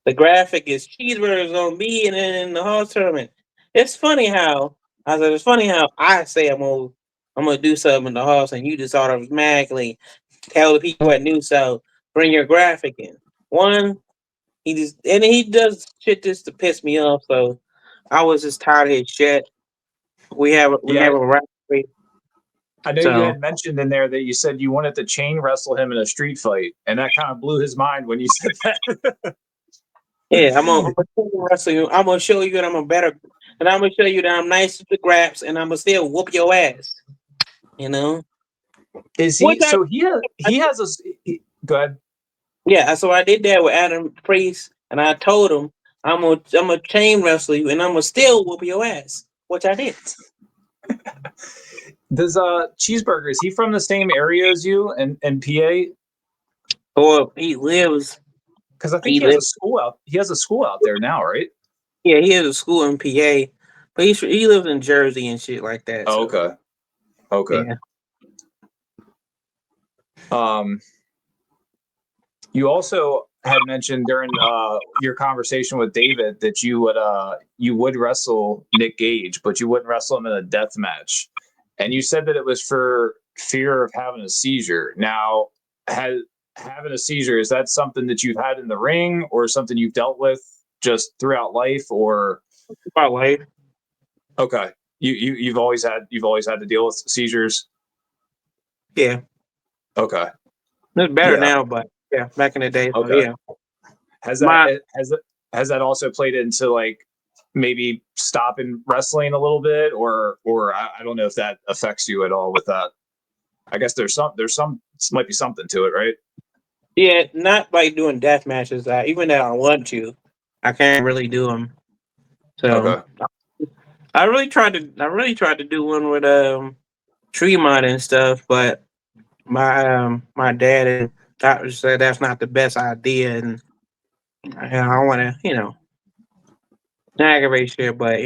the graphic is Cheeseburgers on me and then in the Hall tournament. It's funny how I say I'm gonna do something in the Halls and you just automatically tell the people at New South bring your graphic in. One, he does shit just to piss me off. So I was just tired of his shit. We have Yeah, a rivalry. I know you So had mentioned in there that you said you wanted to chain wrestle him in a street fight, and that kind of blew his mind when you said that. yeah, I'm gonna wrestle you. I'm gonna show you that I'm a better, and I'm gonna show you that I'm nice with the graps, and I'm gonna still whoop your ass. You know. Is Which he? So he has a. Go ahead. yeah, so I did that with Adam Priest, and I told him I'm gonna chain wrestle you, and I'm gonna still whoop your ass, which I did. Does Cheeseburger, is he from the same area as you in PA? Or he lives. Because I think He lives. he has a school out there now, right? Yeah, he has a school in PA, but he lives in Jersey and shit like that. Oh, So okay. Okay. yeah. You also had mentioned during your conversation with David that you would wrestle Nick Gage, but you wouldn't wrestle him in a death match. And you said that it was for fear of having a seizure. Now, having a seizure, is that something that you've had in the ring or something you've dealt with just throughout life, or About life. okay. You've always had to deal with seizures? Yeah, Okay. it's better Yeah. now, but yeah, back in the day. So Okay. yeah, Has that my has that also played into like maybe stopping wrestling a little bit, or I don't know if that affects you at all with that. I guess there's some might be something to it, right? yeah, not like doing death matches. Even though I want to, I can't really do them. So Okay. I really tried to do one with Tremont and stuff, but my dad and doctor said that's not the best idea, and I don't want to aggravate shit, but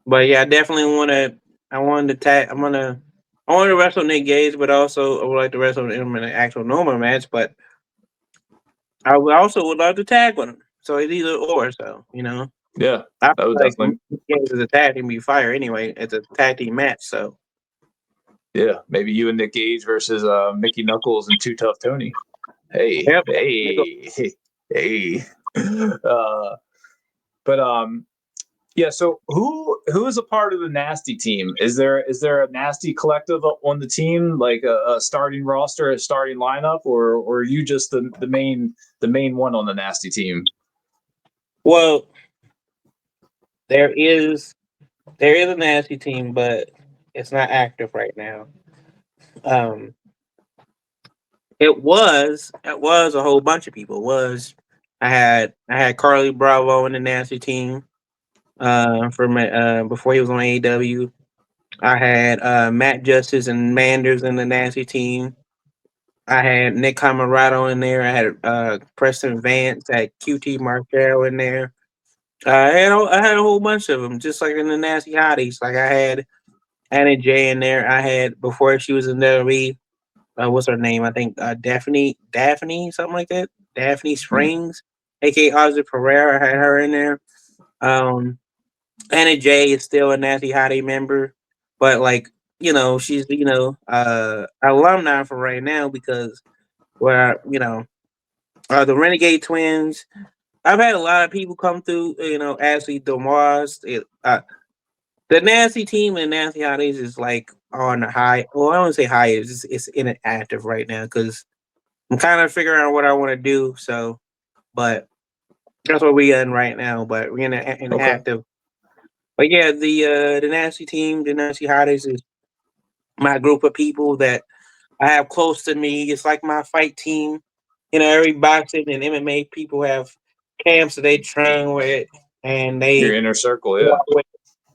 but yeah, I definitely want to. I wanted to tag. I want to wrestle Nick Gage, but also I would like to wrestle him in an actual normal match. But also would love to tag with him. So it's either or. So Yeah, I feel that would like definitely. Nick Gage is a tag team be fire anyway. It's a tag team match. So Yeah, maybe you and Nick Gage versus Mickey Knuckles and Too Tough Tony. Hey, yep. hey, hey, hey. Uh, but Yeah. So who is a part of the Nasty team? Is there a Nasty collective on the team, like a starting roster, a starting lineup, or are you just the main one on the Nasty team? Well, there is a nasty team, but it's not active right now. Um, it was a whole bunch of people. It was I had Carly Bravo in the nasty team. From before he was on AEW. I had Matt Justice and Manders in the nasty team. I had Nick Camarado in there. I had Preston Vance. I had QT Marshall in there. I had a whole bunch of them, just like in the nasty hotties. Like I had Anna J in there. I had before she was in WWE. What's her name? I think Daphne, something like that. Daphne Springs, aka Ozzy Pereira. I had her in there. Um, Anna J is still a Nasty Hottie member, but like she's alumni for right now because where the Renegade Twins. I've had a lot of people come through. Ashley Domas. The Nasty team and Nasty Hotties is like on the high. Well, I don't say high. It's inactive right now because I'm kind of figuring out what I want to do. So, but that's what we're in right now. But we're in Okay. active. But yeah, the Nasty team, the Nasty Hotties is my group of people that I have close to me. It's like my fight team. Every boxing and MMA people have camps that they train with, and Your inner circle, yeah.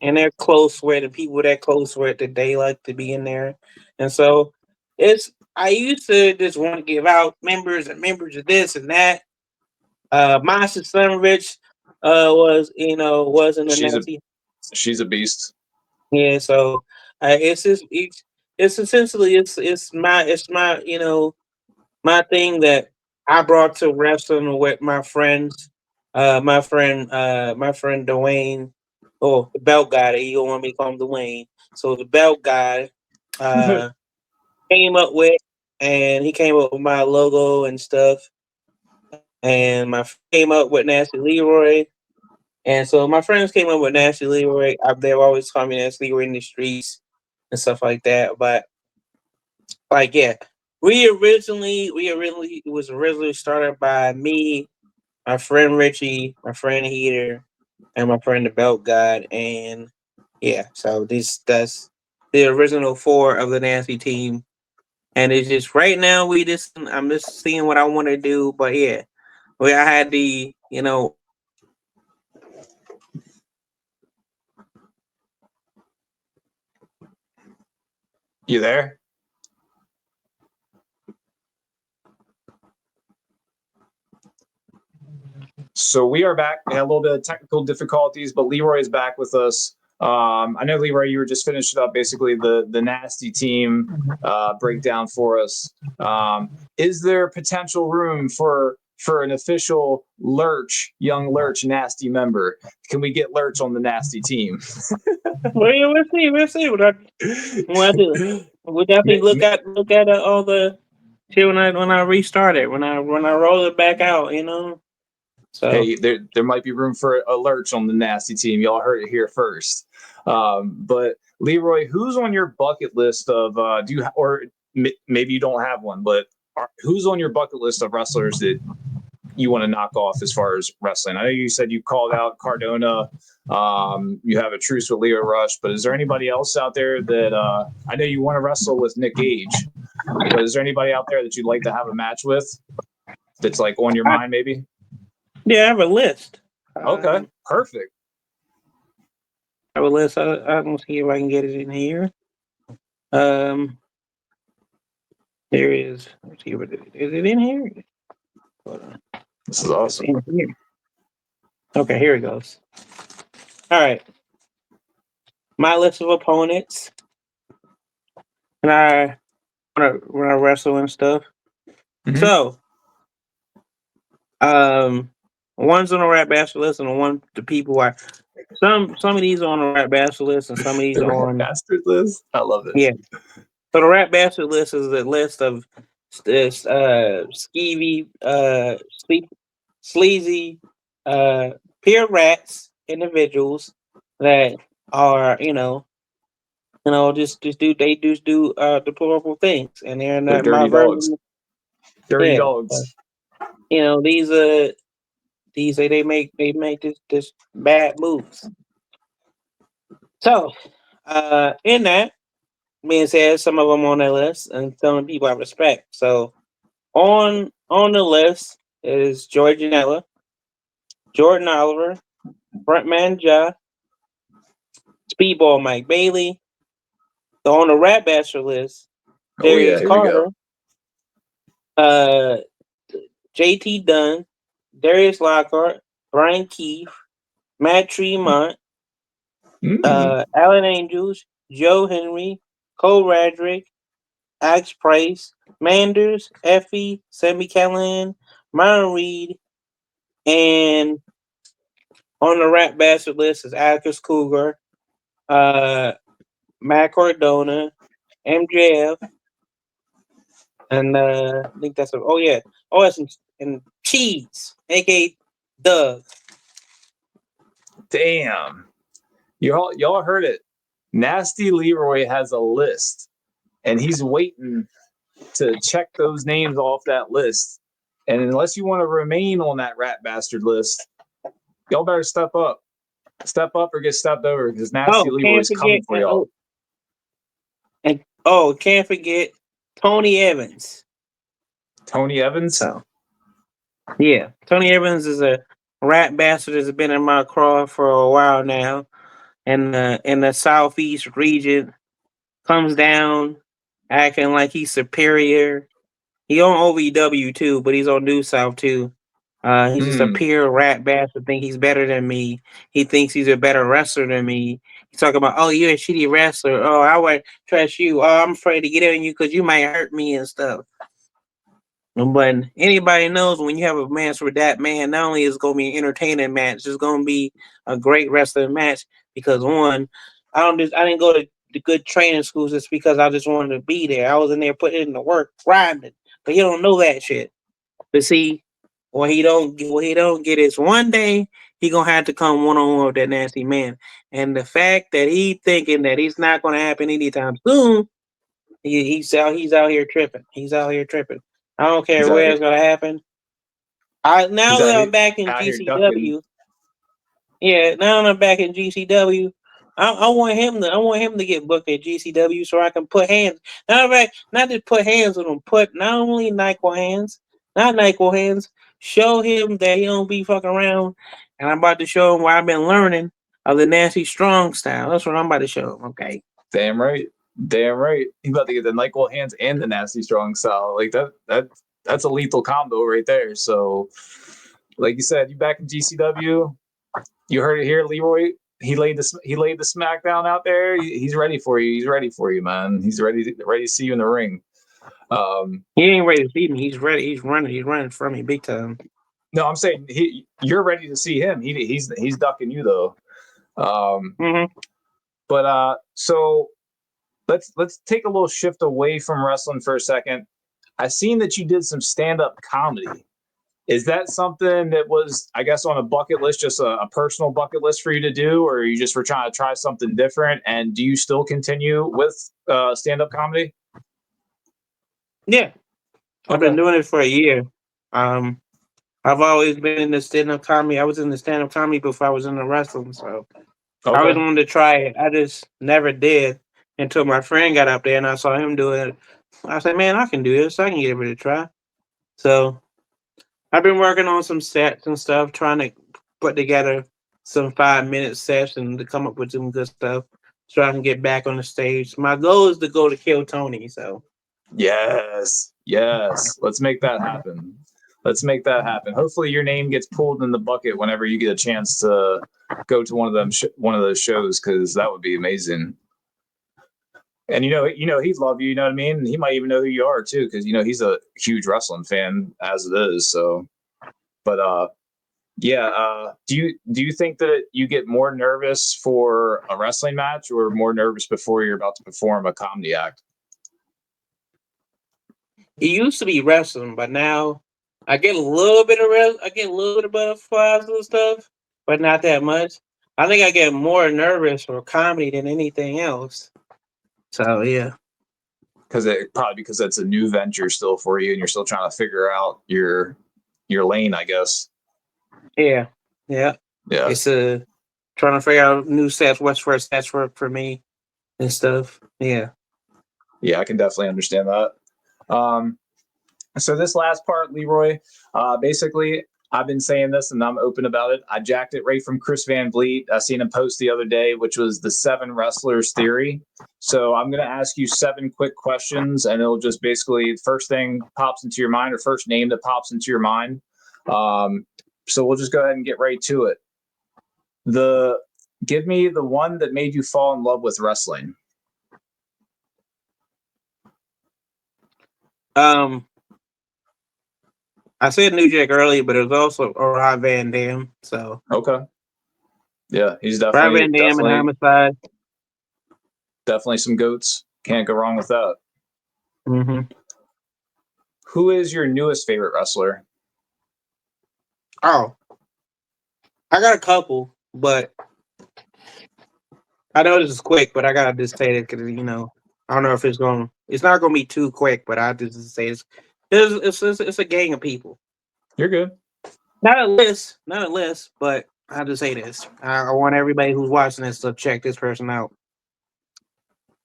and they're close with the people that close with that they like to be in there. And so I used to just want to give out members and members of this and that. Monster Sunrich was in the She's a Nasty. she's a beast. Yeah, so it's just it's essentially it's my my thing that I brought to wrestling with my friends, my friend Dwayne, oh the belt guy. He don't want me to call him Dwayne. So the belt guy uh came up with, and he came up with my logo and stuff, and came up with Nasty Leroy. And so my friends came up with Nasty Leroy. They've always called me Nasty Leroy in the streets and stuff like that. But like, yeah, we originally it was originally started by me, my friend Richie, my friend Heater, and my friend the Belt God. And yeah, so that's the original four of the Nasty team. And it's just right now I'm just seeing what I want to do. But yeah, I had the You there? So we are back. We had a little bit of technical difficulties, but Leroy is back with us. I know, Leroy, you were just finishing up basically the nasty team breakdown for us. Is there potential room for an official young Lurch nasty member? Can we get Lurch on the nasty team? Well, yeah, we'll see what I do. We'll definitely look at all the shit when I restart it, when I roll it back out, you know. So hey, there might be room for a Lurch on the nasty team. Y'all heard it here first. But Leroy, who's on your bucket list of maybe you don't have one, but who's on your bucket list of wrestlers that you want to knock off as far as wrestling? I know you said you called out Cardona. You have a truce with Leo Rush, but is there anybody else out there that I know you want to wrestle with Nick Gage, but is there anybody out there that you'd like to have a match with that's like on your mind maybe? Yeah, I have a list. Okay, perfect. I have a list. I'm gonna see if I can get it in here. There is. Let's see what is it in here? Hold on. This is awesome. Okay, here it goes. All right. My list of opponents. And when I wrestle and stuff. Mm-hmm. So, one's on the Rap Bastard list, and one the people I some of these are on the Rap Bastard list, and some of these the are on Rap Bastard list. I love it. Yeah. So the Rap Bastard list is a list of this skeevy, sleazy, pure rats individuals that are just do deplorable things, and they're not dirty dogs. Dirty dogs. These they make this bad moves. So, in that being said, some of them on that list, and some people I respect. So, on the list is Joey Janela, Jordan Oliver, Frontman Ja, Speedball Mike Bailey. So on the Rap Bastard list, Darius Carter, JT Dunn, Darius Lockhart, Brian Keefe, Matt Tremont, Alan Angels, Joe Henry, Cole Radrick, Axe Price, Manders, Effie, Sammy Callahan, Myron Reed, and on the Rap Bastard list is Atticus Cougar, Matt Cardona, MJF, and I think that's and Cheese, aka Doug. Damn, y'all heard it. Nasty Leroy has a list, and he's waiting to check those names off that list. And unless you want to remain on that Rat Bastard list, y'all better step up or get stepped over, because Nasty Leroy's coming for y'all. And can't forget Tony Evans. Tony Evans? So, yeah, Tony Evans is a Rat Bastard that's been in my craw for a while now, and in the Southeast region, comes down acting like he's superior. He on OVW too, but he's on New South too. He's just a pure Rat Bastard. Think he's better than me. He thinks he's a better wrestler than me. He's talking about, you're a shitty wrestler. Oh, I would trust you. Oh, I'm afraid to get in you because you might hurt me and stuff. But anybody knows when you have a match with that man, not only is it going to be an entertaining match, it's going to be a great wrestling match because one, I didn't go to the good training schools just because I just wanted to be there. I was in there putting in the work, grinding. But he don't know that shit. But see, what he don't get is one day he gonna have to come one on one with that nasty man. And the fact that he thinking that he's not gonna happen anytime soon, he's out here tripping. He's out here tripping. I don't care where it's gonna happen. Now that I'm back in GCW. Yeah, now I'm back in GCW. I want him to get booked at GCW so I can put hands. Not just put hands on him. Put not only NyQuil hands. Show him that he don't be fucking around. And I'm about to show him what I've been learning of the nasty strong style. That's what I'm about to show him. Okay. Damn right. Damn right. He's about to get the NyQuil hands and the nasty strong style. Like that's a lethal combo right there. So, like you said, you back in GCW. You heard it here, Leroy. He laid the smackdown out there. He's ready for you. He's ready for you, man. He's ready to see you in the ring. He ain't ready to see me. He's ready. He's running. He's running from me big time. No, I'm saying you're ready to see him. He's ducking you though. But so let's take a little shift away from wrestling for a second. I've seen that you did some stand-up comedy. Is that something that was, I guess, on a bucket list, just a personal bucket list for you to do, or you just were trying to try something different? And do you still continue with stand-up comedy? Yeah, I've been doing it for a year. I've always been in the stand-up comedy. I was in the stand-up comedy before I was in the wrestling, so I always wanted to try it. I just never did until my friend got up there and I saw him do it. I said, "Man, I can do this. I can give it a try." So I've been working on some sets and stuff, trying to put together some 5-minute sets and to come up with some good stuff so I can get back on the stage. My goal is to go to Kill Tony. So yes, let's make that happen. Hopefully, your name gets pulled in the bucket whenever you get a chance to go to one of those shows, because that would be amazing. And he'd love you. You know what I mean? He might even know who you are too, because he's a huge wrestling fan as it is. So, but do you think that you get more nervous for a wrestling match or more nervous before you're about to perform a comedy act? it used to be wrestling, but now I get a little bit of I get a little bit of butterflies and stuff, but not that much. I think I get more nervous for comedy than anything else. So yeah. Because it's a new venture still for you, and you're still trying to figure out your lane, I guess. Yeah. It's trying to figure out new sets, what's first sets for me and stuff. Yeah. Yeah, I can definitely understand that. So this last part, Leroy, basically, I've been saying this and I'm open about it. I jacked it right from Chris Van Vliet. I seen him post the other day, which was the 7 wrestlers theory. So I'm going to ask you 7 quick questions, and it'll just basically first thing pops into your mind or first name that pops into your mind. So we'll just go ahead and get right to it. Give me the one that made you fall in love with wrestling. I said New Jack earlier, but it was also Rob Van Dam. So okay, yeah, he's Rob Van Dam and Homicide. Definitely some goats. Can't go wrong with that. Mm-hmm. Who is your newest favorite wrestler? Oh, I got a couple, but I know this is quick, but I gotta just say it because I don't know if it's not gonna be too quick, but I just say it's a gang of people. You're good. Not a list, but I'll just say this. I want everybody who's watching this to check this person out.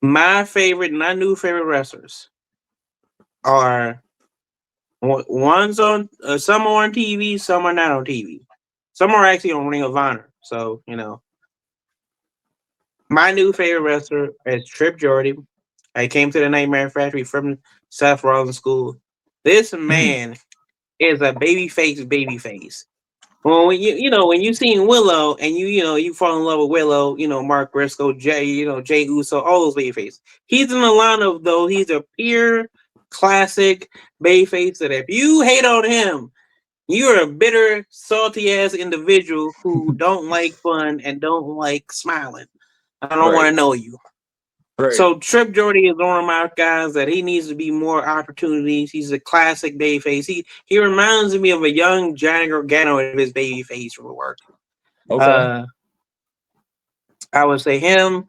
My new favorite wrestlers are one's on some are on TV, some are not on TV. Some are actually on Ring of Honor. So, my new favorite wrestler is Trip Jordan. I came to the Nightmare Factory from Seth Rollins School. This man is a babyface. Well, when you seen Willow and you fall in love with Willow, Mark Briscoe, Jay Uso, all those babyface. He's in the line of though. He's a pure classic babyface that if you hate on him, you're a bitter, salty ass individual who don't like fun and don't like smiling. I don't want to know you. Right. So Trip Jordan is one of my guys that he needs to be more opportunities. He's a classic babyface. He reminds me of a young Johnny Gargano if his babyface would work. Okay. I would say him.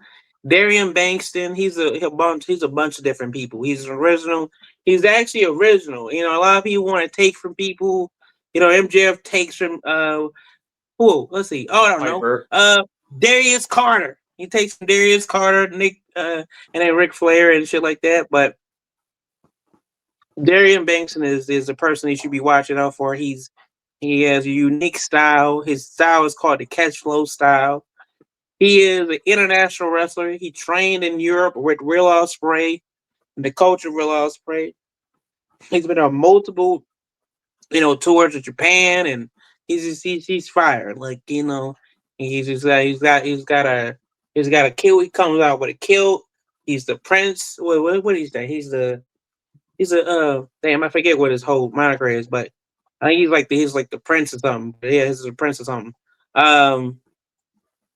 Darian Bankston. He's a bunch of different people. He's original. He's actually original. A lot of people want to take from people. MJF takes from let's see. Oh, I don't know. Darius Carter. He takes from Darius Carter, Nick, and then Ric Flair and shit like that. But Darian Bankston is the person you should be watching out for. He has a unique style. His style is called the catch flow style. He is an international wrestler. He trained in Europe with Real Ospreay, the coach of Real Ospreay. He's been on multiple, tours to Japan, and he's fire. Like, he's got a kill. He comes out with a kill. He's the prince. What is that? He's a damn. I forget what his whole moniker is, but I think he's like the prince or something. Yeah, he's the prince or something. Um,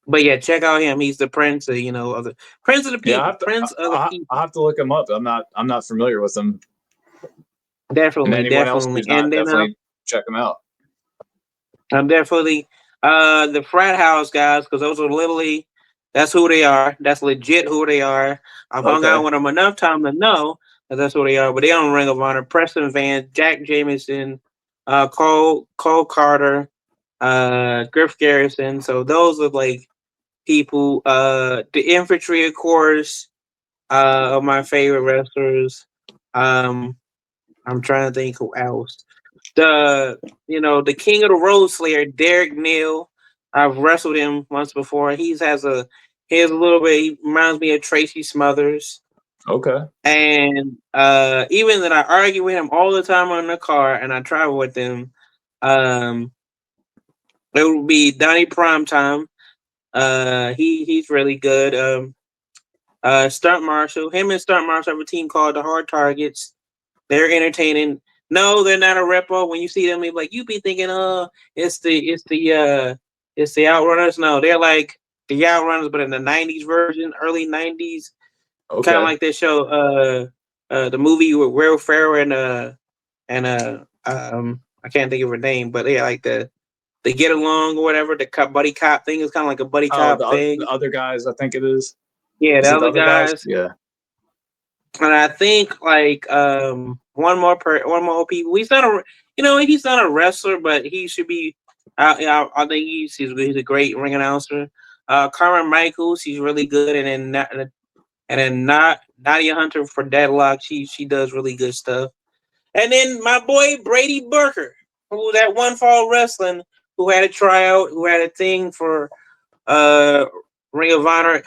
but yeah, check out him. He's the prince, of the prince of the Yeah, people. Prince of the people. I have to look him up. I'm not familiar with him. And Definitely, anyone else definitely. who's And not, then definitely check him out. I'm definitely the frat house guys, because those are literally that's who they are. That's legit who they are. I've hung Okay. out with them enough time to know that that's who they are. But they on Ring of Honor. Preston Vance, Jack Jameson, Cole Carter, Griff Garrison. So those are like people. The infantry, of course, of my favorite wrestlers. Um, I'm trying to think who else. The King of the Road Slayer, Derek Neal. I've wrestled him once before. He has a little bit. He reminds me of Tracy Smothers. Okay. And even that I argue with him all the time on the car, and I travel with him. Um, it would be Donnie Primetime. He's really good. Stunt Marshall. Him and Stunt Marshall have a team called the Hard Targets. They're entertaining. No, they're not a repo. When you see them, you're like, you be thinking, it's the Outrunners. No, they're like the Outrunners, but in the '90s version, early '90s, kind of Okay. like this show, the movie with Will Ferrell and I can't think of her name, but they like the Get Along or whatever. The buddy cop thing is kind of like a buddy Oh, cop thing. the other guys, I think it is. Yeah, Is the it the other other guys? guys. Yeah. And I think like one more people. He's not a wrestler, but he should be. I think he's a great ring announcer. Carmen Michaels, he's really good, and then not Nadia Hunter for Deadlock. She does really good stuff. And then my boy Brady Burker, who that one fall wrestling, who had a tryout, who had a thing for uh Ring of Honor.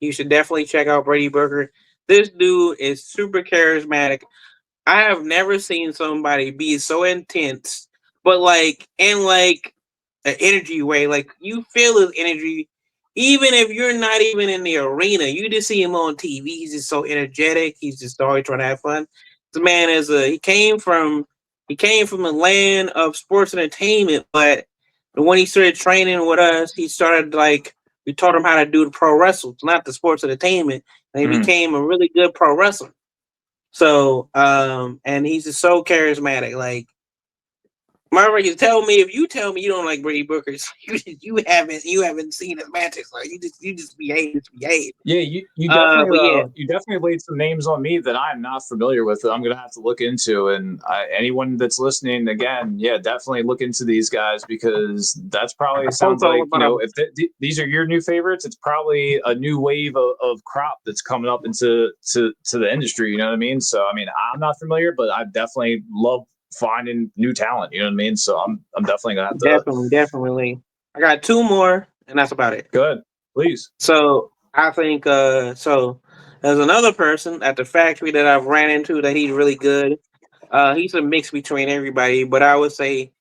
You should definitely check out Brady Burger. This dude is super charismatic. I have never seen somebody be so intense, but like in like an energy way. Like you feel his energy, even if you're not even in the arena. You just see him on TV. He's just so energetic. He's just always trying to have fun. The man he came from a land of sports entertainment, but when he started training with us, he started like we taught him how to do the pro wrestling, not the sports entertainment, and he became a really good pro wrestler. So, and he's just so charismatic. Like, Marvin, if you tell me you don't like Brady Booker, you haven't seen his matches. Like, you just behave. Yeah, you But yeah, you definitely laid some names on me that I'm not familiar with that I'm gonna have to look into. And anyone that's listening, again, yeah, definitely look into these guys because that's probably I sounds post all like, about him. if these are your new favorites, it's probably a new wave of crop that's coming up into to the industry. You know what I mean? So I mean, I'm not familiar, but I definitely love finding new talent. You know what I mean? So I'm definitely gonna have to Definitely. I got two more, and that's about it. go ahead, please. So I think there's another person at the factory that I've ran into that he's really good. He's a mix between everybody, but I would say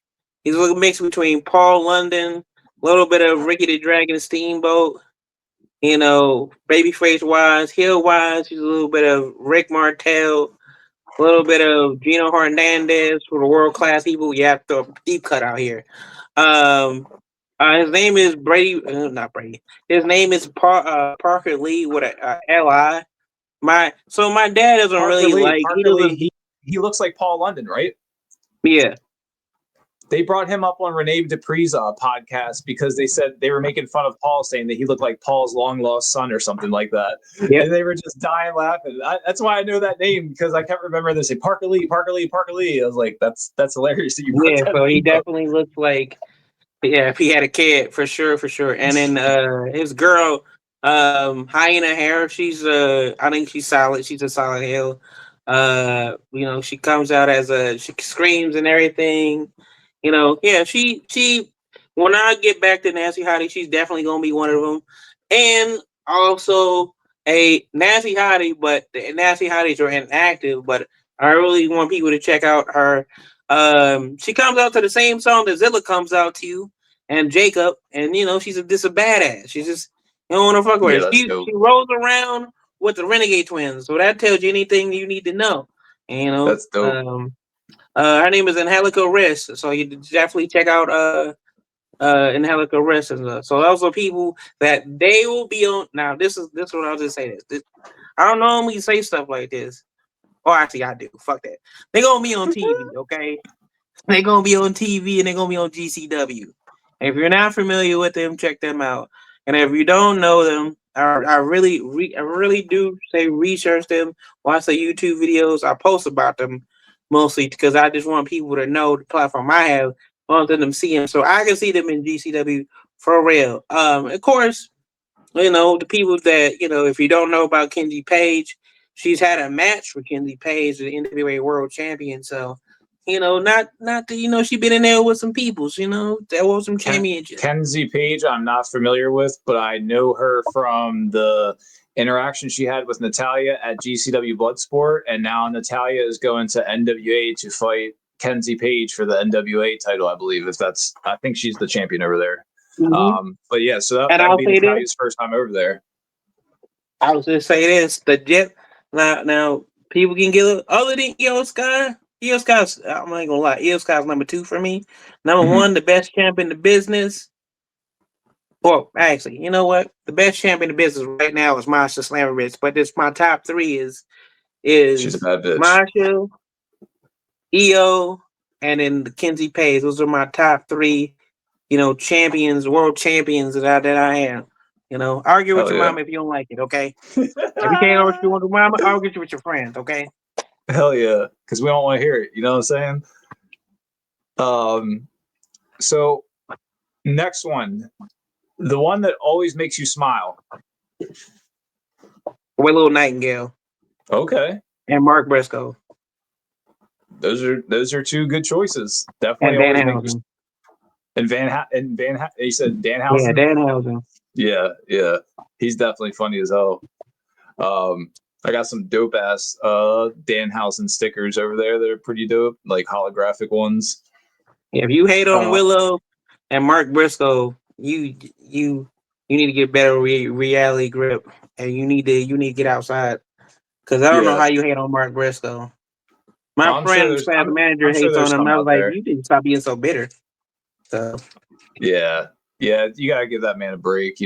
he's a little mix between Paul London, a little bit of Ricky the Dragon Steamboat, babyface wise, heel wise, he's a little bit of Rick Martel, a little bit of Gino Hernandez for the world class people. You have to deep cut out here. His name is Brady, not Brady. His name is Parker Lee with a L-I. My dad doesn't really like. He Parker Lee, doesn't. he looks like Paul London, right? Yeah, They brought him up on Renee Dupree's podcast because they said they were making fun of Paul, saying that he looked like Paul's long lost son or something like that. yep, And they were just dying laughing. That's why I know that name because I kept remembering they say Parker Lee, Parker Lee, Parker Lee. I was like, that's hilarious that you brought yeah. that So he name up. definitely looks like. Yeah, if he had a kid, for sure, for sure. And then his girl, Hyena Hair, I think she's solid. She's a solid heel. She comes out she screams and everything. Yeah, she when I get back to Nancy Hottie, she's definitely gonna be one of them, and also a Nancy Hottie, but the Nancy Hotties are inactive. But I really want people to check out her. She comes out to the same song that Zilla comes out to, and Jacob, and she's just a badass. She's just you don't want to fuck with Yeah, her. that's dope. She rolls around with the Renegade Twins, so that tells you anything you need to know. And, That's dope. her name is Angelica Riss, so you definitely check out Angelica Riss. So those are people that they will be on. Now this is what I'll just say this. I don't normally say stuff like this. Oh, actually, I do. Fuck that. They're gonna be on TV, okay? They're gonna be on TV and they're gonna be on GCW. And if you're not familiar with them, check them out. And if you don't know them, I really do say research them, watch the YouTube videos. I post about them mostly because I just want people to know the platform I have. I want them to see them so I can see them in GCW for real. Of course, the people that if you don't know about Kenzie Page, she's had a match for Kenzie Page, the NWA World Champion. So, not the, she been in there with some peoples, there was some championships. Kenzie Page, I'm not familiar with, but I know her from the interaction she had with Natalia at GCW Bloodsport, and now Natalia is going to NWA to fight Kenzie Page for the NWA title, I believe. I think she's the champion over there. Mm-hmm. But yeah, so And that would I'll be say Natalia's first time over there. I was just say this: the Jet. Now people can get other than Io Sky. Io Sky's, I'm not gonna lie, Io Sky's number 2 for me. Number 1, the best champ in the business. Well, actually, you know what? The best champ in the business right now is Masha Slamovich, but this my top 3 is She's a bad bitch. Masha, Io, and then the Kenzie Page. Those are my top 3, champions, world champions that I have. Argue with your mom if you don't like it, okay? If you can't argue with your mama, argue with your friends, okay? Hell yeah, because we don't want to hear it. You know what I'm saying? So next one, the one that always makes you smile. Willow Nightingale. Okay. And Mark Briscoe. Those are 2 good choices. Definitely and always make you. And you said Danhausen? Yeah, Danhausen. Yeah. He's definitely funny as hell. I got some dope ass Danhausen stickers over there that are pretty dope, like holographic ones. Yeah, if you hate on Willow and Mark Briscoe, you need to get better reality grip, and you need to get outside. Because I don't know how you hate on Mark Briscoe. My friend, the manager, hates on him. I was like, you need to stop being so bitter. So yeah, you gotta give that man a break.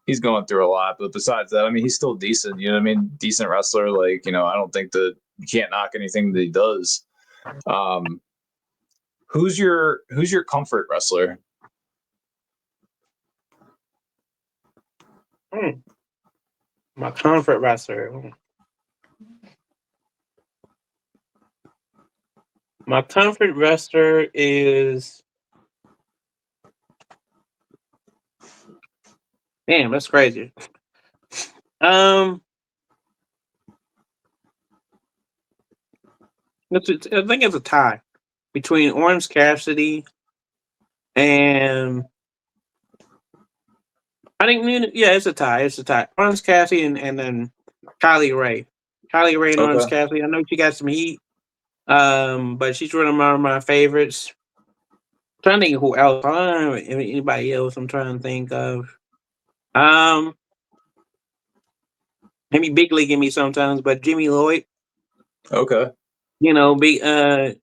He's going through a lot, but besides that, I mean, he's still decent. You know what I mean? Decent wrestler. Like, I don't think that you can't knock anything that he does. Who's your comfort wrestler? My comfort wrestler. My comfort wrestler is. Damn, that's crazy. I think it's a tie between Orange Cassidy and I think it's a tie. It's a tie. Orange Cassidy and then Kylie Ray. Kylie Ray and Orange Cassidy. I know she got some heat. But she's one of my favorites. I'm trying to think of who else. I don't know anybody else I'm trying to think of. Maybe Big League in me sometimes, but Jimmy Lloyd. Okay. Him and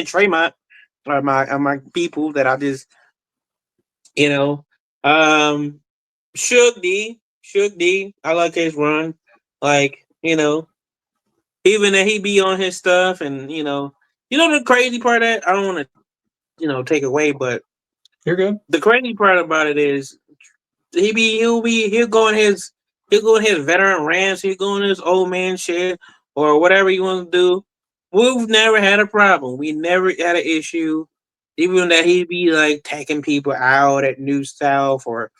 Tremont are my people that I just Suge D. I like his run. Like, even that he be on his stuff and the crazy part of that, I don't want to take away, but you're good. The crazy part about it is he'll go in his veteran rants, he'll go in his old man shit or whatever you want to do. We've never had a problem. We never had an issue. Even that he'd be like taking people out at New South or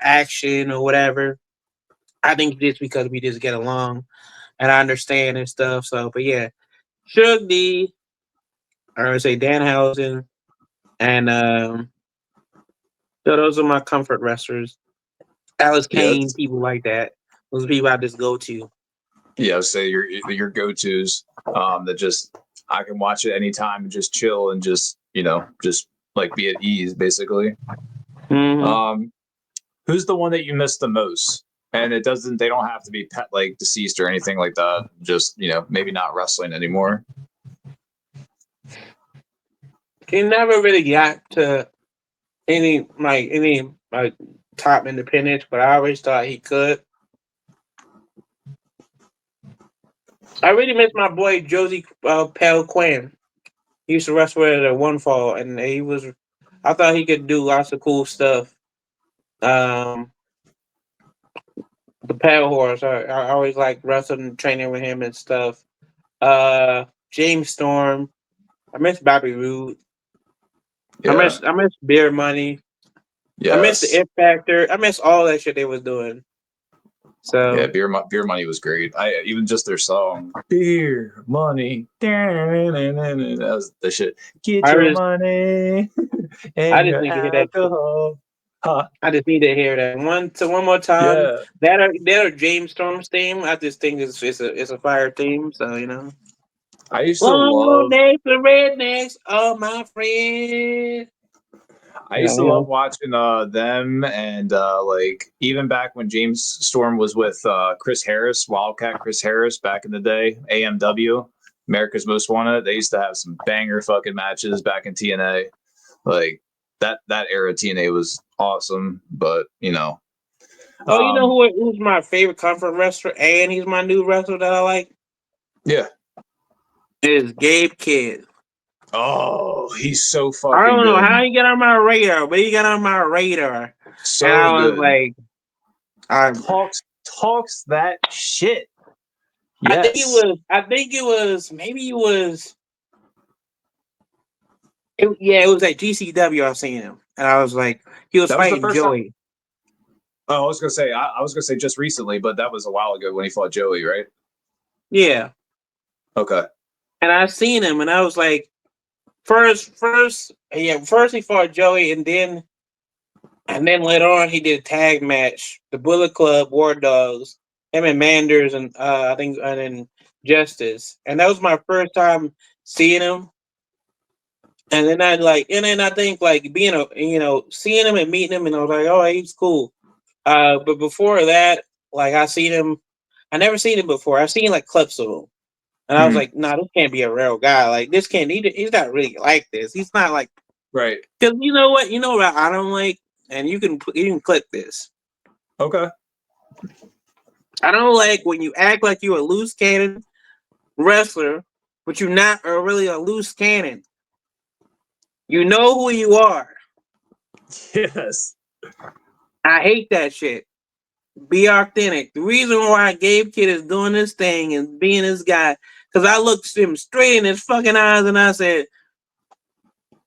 Action or whatever. I think just because we just get along and I understand and stuff. So, but yeah, Suge D, or I would say Danhausen, And so those are my comfort wrestlers. Alice Yeah, Kane, people like that. Those are people I just go to. yeah. Say your go tos. That just I can watch it anytime and just chill and just just like be at ease basically. Mm-hmm. Who's the one that you miss the most? And it doesn't. They don't have to be pet like deceased or anything like that. Just maybe not wrestling anymore. He never really got to any top independents, but I always thought he could. I really miss my boy Josie Pell Quinn. He used to wrestle at a One Fall, and he was. I thought he could do lots of cool stuff. Um, the Pale Horse. I always liked wrestling and training with him and stuff. James Storm. I miss Bobby Roode. Yeah. I miss Beer Money. I miss the Yes. It Factor. I miss all that shit they was doing. Yeah. So Beer Money was great. I even just their song Beer Money. That was the shit. Get I your just money I and just your need to hear that shit. alcohol. Huh. I just need to hear that one more time. Yeah. That or James Storm's theme. I just think it's a fire theme. So I used to Long love day for rednecks, oh my friend. watching them and like even back when James Storm was with Chris Harris, Wildcat Chris Harris back in the day, AMW, America's Most Wanted. They used to have some banger fucking matches back in TNA. Like that era TNA was awesome, but Oh, you know um who's my favorite comfort wrestler, and he's my new wrestler that I like yeah. is Gabe Kidd. Oh, he's so I fucking don't know good. how he got on my radar, but he got on my radar, and So I was good. like, I Talks that shit. I think it Yes. was. I think it was. Maybe it was. Yeah, it was at GCW. I seen him, and I was like, he was That was the fighting first time. Joey. Oh, I was gonna say just recently, but that was a while ago when he fought Joey, right? Yeah, Okay. and I seen him, and I was like, first he fought Joey, and then later on he did a tag match, the Bullet Club, War Dogs, him and Manders, and I think and then Justice, and that was my first time seeing him. And then I think like being seeing him and meeting him, and I was like, oh, he's cool. But before that, like I seen him, I never seen him before. I seen like clips of him, and I was Hmm. like, nah, this can't be a real guy. Like this can't. He's not really like this. He's not like Right. because you know what? You know what I don't like, and you can click this. Okay. I don't like when you act like you're a loose cannon wrestler, but you're not really a loose cannon. You know who you are. Yes. I hate that shit. Be authentic. The reason why Gabe Kidd is doing this thing and being this guy, because I looked him straight in his fucking eyes and I said,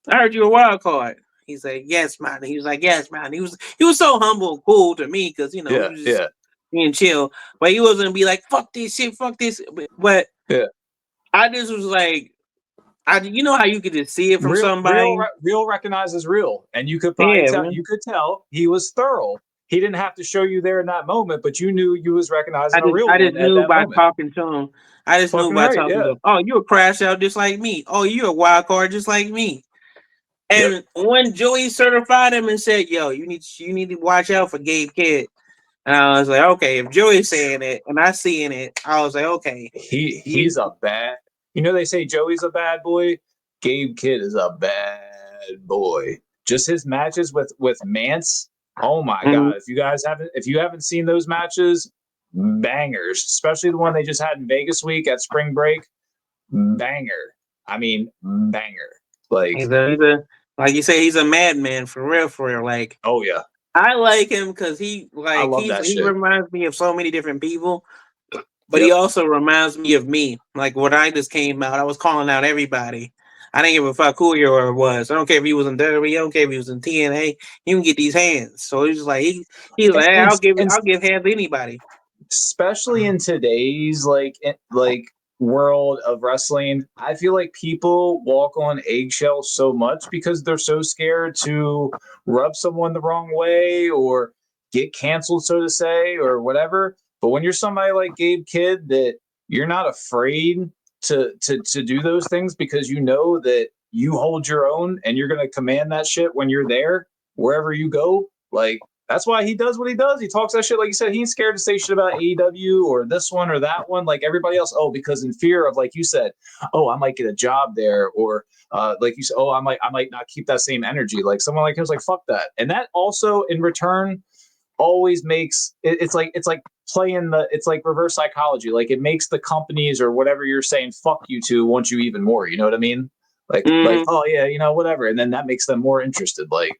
I heard you a wild card. He said, yes, man. He was like, yes, man. He was so humble and cool to me because he Yeah. was just Yeah. being chill. But he wasn't be like, fuck this shit, fuck this. But Yeah. I just was like, you know how you could just see it from somebody? Real recognizes real, and you could probably Yeah, tell. man. You could tell he was thorough. He didn't have to show you there in that moment, but you knew you was recognizing a real I just one at knew that by moment. talking to him. I just knew Fucking by right. talking to Yeah. him. Oh, you a crash out just like me. Oh, you a wild card just like me. Yep. And when Joey certified him and said, "Yo, you need to watch out for Gabe Kidd," and I was like, "Okay." If Joey's saying it and I seeing it, I was like, "Okay." He's a bad. They say Joey's a bad boy. Gabe Kidd is a bad boy. Just his matches with Mance. Oh my Mhm. god! If you haven't seen those matches, bangers. Especially the one they just had in Vegas week at Spring Break, banger. I mean, banger. Like, Like you say, he's a madman for real, for real. Like oh yeah, I like him because I love that he shit. reminds me of so many different people. But he Yep. also reminds me of me. Like when I just came out, I was calling out everybody. I didn't give a fuck who you was. I don't care if he was in WWE. I don't care if he was in TNA. You can get these hands. So he's like he's like, hey, And I'll give hands to anybody. especially in today's like world of wrestling, I feel like people walk on eggshells so much because they're so scared to rub someone the wrong way or get canceled, so to say, or whatever. But when you're somebody like Gabe Kidd, that you're not afraid to do those things because you know that you hold your own and you're going to command that shit when you're there wherever you go. Like, that's why he does what he does. He talks that shit. Like you said, he ain't scared to say shit about AEW or this one or that one. Like everybody else. Oh, because in fear of, like you said, oh, I might get a job there, or like you said, oh, I might not keep that same energy. Like someone like him was like, fuck that. And that also in return always makes it's like playing it's like reverse psychology. Like it makes the companies or whatever you're saying fuck you to want you even more. You know what I mean? Like oh yeah, you know, whatever. And then that makes them more interested. Like,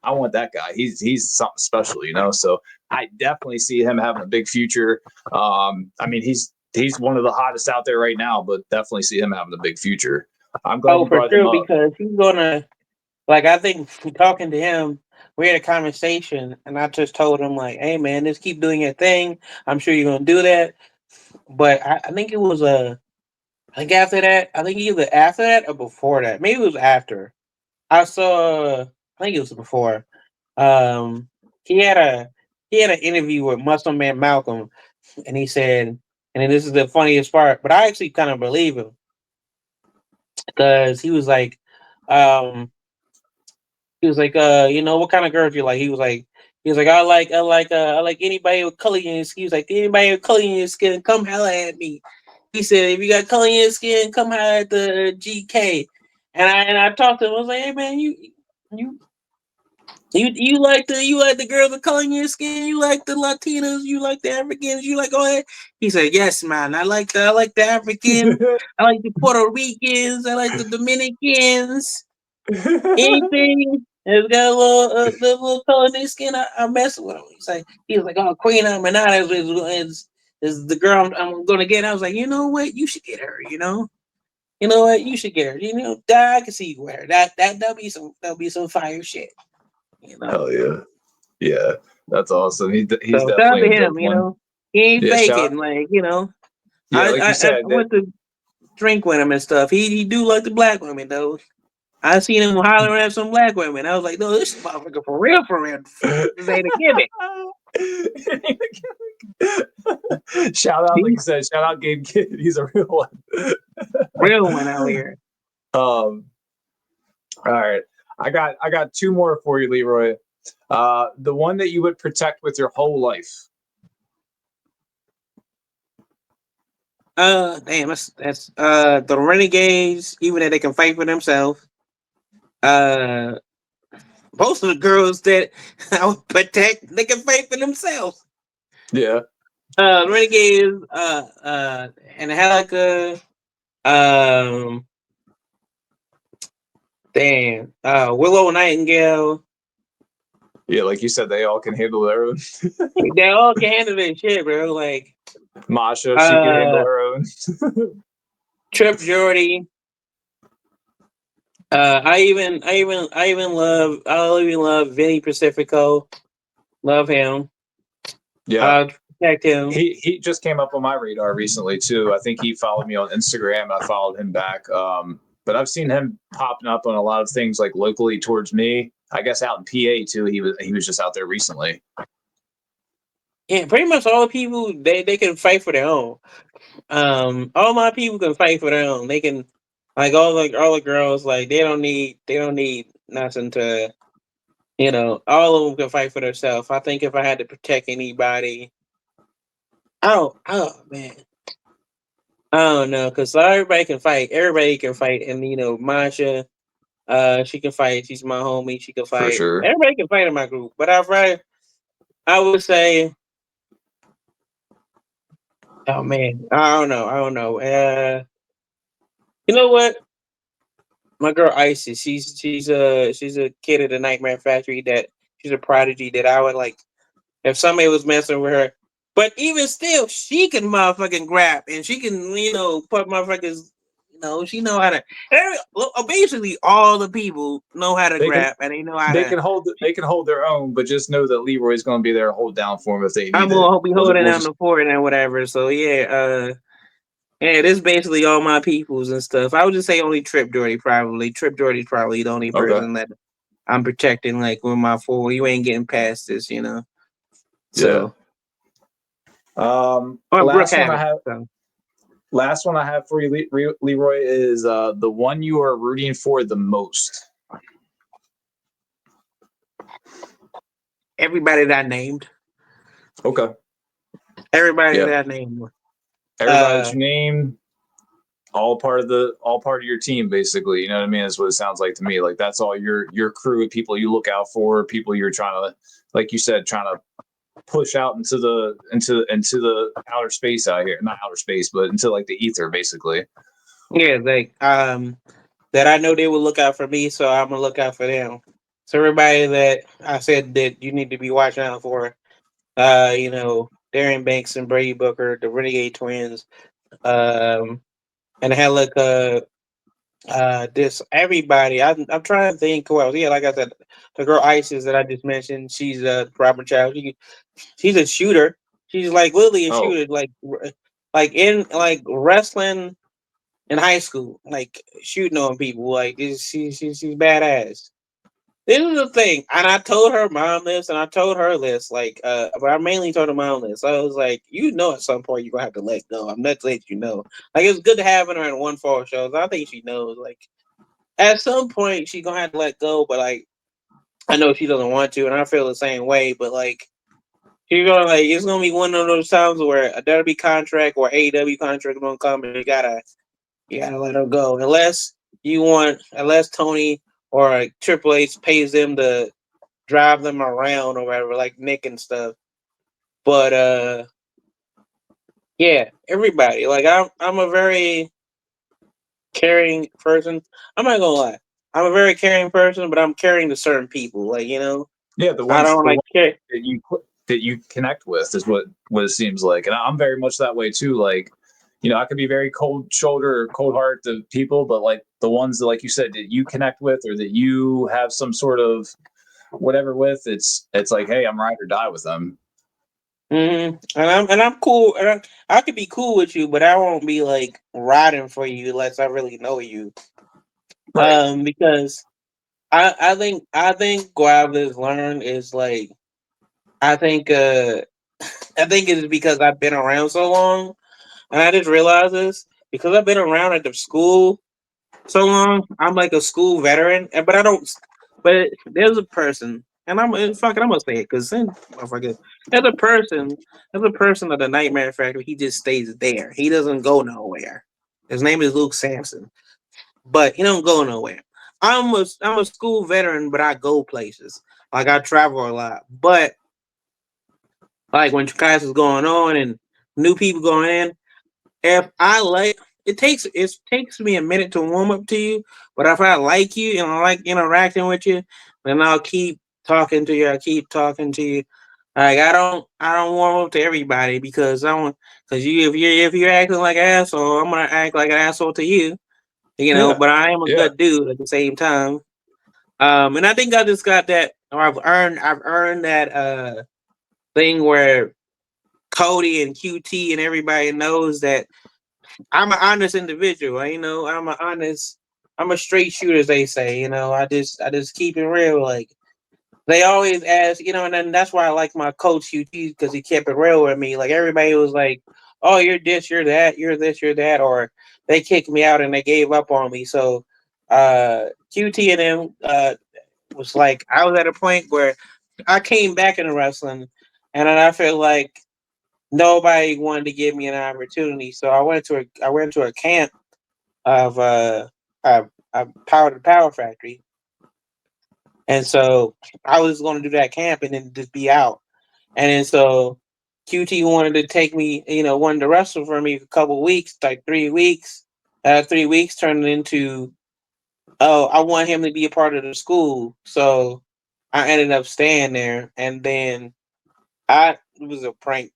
I want that guy. He's something special, you know. So I definitely see him having a big future. I mean, he's one of the hottest out there right now, but definitely see him having a big future. I'm glad you for brought him sure, up. because he's gonna, like, I think talking to him, we had a conversation, and I just told him, like, hey man, just keep doing your thing. I'm sure you're gonna do that. But I think it was I think after that, I think either after that or before that. Maybe it was after. I saw, I think it was before. Um, he had an interview with Muscle Man Malcolm, and he said, and then this is the funniest part, but I actually kind of believe him because um, you know, what kind of girl do you like? He was like, I like anybody with color in your skin. He was like, anybody with color in your skin, come holler at me. He said, if you got color in your skin, come holler at the GK. And I talked to him. I was like, hey man, you you like the girls with color in your skin, you like the Latinos, you like the Africans, you like all that. He said, yes, man, I like the Africans, I like the Puerto Ricans, I like the Dominicans. Anything that's got a little color in their skin, I mess with them. He was like, oh, Queen Aminata is the girl I'm gonna get. I was like, you know what, you should get her. You know what, you should get her. You know, I can see you wear her. That'll be some fire shit. You know. Hell yeah, yeah, that's awesome. He's So shout out definitely to a good him. You one. know, he ain't Yeah, faking. Like, you know, yeah, like you I said, went to drink with him and stuff. He do like the black women though. I seen him hollering at some black women. I was like, no, this motherfucker for real, for real. This ain't a gimmick. Shout out, like you He's said, shout out Gabe Kidd. He's a real one. real one out here. All right. I got two more for you, Leroy. The one that you would protect with your whole life. Damn, that's the Renegades, even though they can fight for themselves. Uh, most of the girls that I would protect, they can fight for themselves. Yeah. Renegades, and Helica, um, damn, Willow Nightingale. Yeah, like you said, they all can handle their own. They all can handle their shit, bro. Like, Masha, she can handle her own. Trip Jordy. I even love Vinny Pacifico. Love him. Yeah. Protect him. He just came up on my radar recently too. I think he followed me on Instagram. I followed him back. But I've seen him popping up on a lot of things like locally towards me. I guess out in PA too. He was just out there recently. Yeah, pretty much all the people they can fight for their own. All my people can fight for their own. They can, like, all the girls, like, they don't need nothing to, you know, all of them can fight for themselves. I think if I had to protect anybody, oh man, I don't know, because everybody can fight. Everybody can fight, and you know, Masha, she can fight. She's my homie. She can For fight. sure. Everybody can fight in my group, but I would say, oh man, I don't know. You know what? My girl Isis, she's a kid at the Nightmare Factory, that she's a prodigy that I would like if somebody was messing with her. But even still, she can motherfucking grab, and she can, you know, put motherfuckers, you know, she know how to. Basically, all the people know how to They can grab, and they know how they to. can hold their own, but just know that Leroy's going to be there to hold down for them if they I'm need it. gonna be holding down the fort and whatever. So yeah, Yeah, this is basically all my peoples and stuff. I would just say only Trip Doherty probably. Trip Doherty's probably the only Okay. person that I'm protecting, like with my four. You ain't getting past this, you know. Yeah. So or Brooke Last one I Havoc. have. So Last one I have for you, Leroy, is the one you are rooting for the most. everybody that I named. Okay. Everybody Yeah. that I named. Everybody that you name, all part of your team, basically. You know what I mean? That's what it sounds like to me. Like that's all your crew of people you look out for, people you're trying to, like you said, trying to push out into the outer space out here. Not outer space, but into like the ether, basically. Yeah, like that I know they will look out for me, so I'm gonna look out for them. So everybody that I said that you need to be watching out for, you know, Darian Banks and Brady Booker, the Renegade Twins, and Helica, this everybody. I'm trying to think who else. Yeah, like I said, the girl Isis that I just mentioned, she's a proper child. She's a shooter. She's like literally a Oh, shooter, like in like wrestling in high school, like shooting on people. Like she's badass. This is the thing, and I told her mom this, and I told her this, like, but I mainly told her mom this. I was like, you know, at some point you're gonna have to let go. I'm not letting you know. Like, it's good to having her in one fall shows. I think she knows. Like, at some point she's gonna have to let go, but like, I know she doesn't want to, and I feel the same way. But like, she's gonna like, it's gonna be one of those times where a WWE contract or AEW contract gonna come, and you gotta let her go, unless Tony or like, Triple H pays them to drive them around or whatever, like Nick and stuff. But yeah, everybody. Like I'm a very caring person. I'm not gonna lie. I'm a very caring person, but I'm caring to certain people. Like, you know, yeah, I don't the like ones care. that you connect with is what it seems like, and I'm very much that way too. Like, you know, I could be very cold shoulder or cold heart to people, but like the ones that, like you said, that you connect with or that you have some sort of whatever with, it's like, hey, I'm ride or die with them. And I'm cool. I could be cool with you, but I won't be like riding for you unless I really know you. Right. Because I think what I've just learned is like I think I think it's because I've been around so long, and I just realized this because I've been around at the school so long. I'm like a school veteran, but I don't. But there's a person, and fuck it. I'm gonna say it because then, motherfucker, there's a person. There's a person at the Nightmare Factory. He just stays there. He doesn't go nowhere. His name is Luke Sampson, but he don't go nowhere. I'm a school veteran, but I go places. Like I travel a lot, but like when class is going on and new people going in, if I like it takes me a minute to warm up to you, but if I like you and I like interacting with you, then I'll keep talking to you. I keep talking to you. Like I don't warm up to everybody because I don't because if you're acting like an asshole, I'm gonna act like an asshole to you. You know, Yeah. but I am a Yeah. good dude at the same time. And I think I just got that or I've earned that thing where Cody and QT and everybody knows that I'm an honest individual. You know, I'm a straight shooter, as they say. You know, I just keep it real. Like they always ask, you know, and then that's why I like my coach QT because he kept it real with me. Like everybody was like, "Oh, you're this, you're that, you're this, you're that," or they kicked me out and they gave up on me. So QT and them was like, I was at a point where I came back into wrestling, and then I feel like nobody wanted to give me an opportunity. So I went to a camp of a Power Factory, and so I was going to do that camp and then just be out. And then so QT wanted to take me, wanted to wrestle for me for a couple weeks, like 3 weeks. 3 weeks turned into, oh, I want him to be a part of the school. So I ended up staying there, and then it was a prank.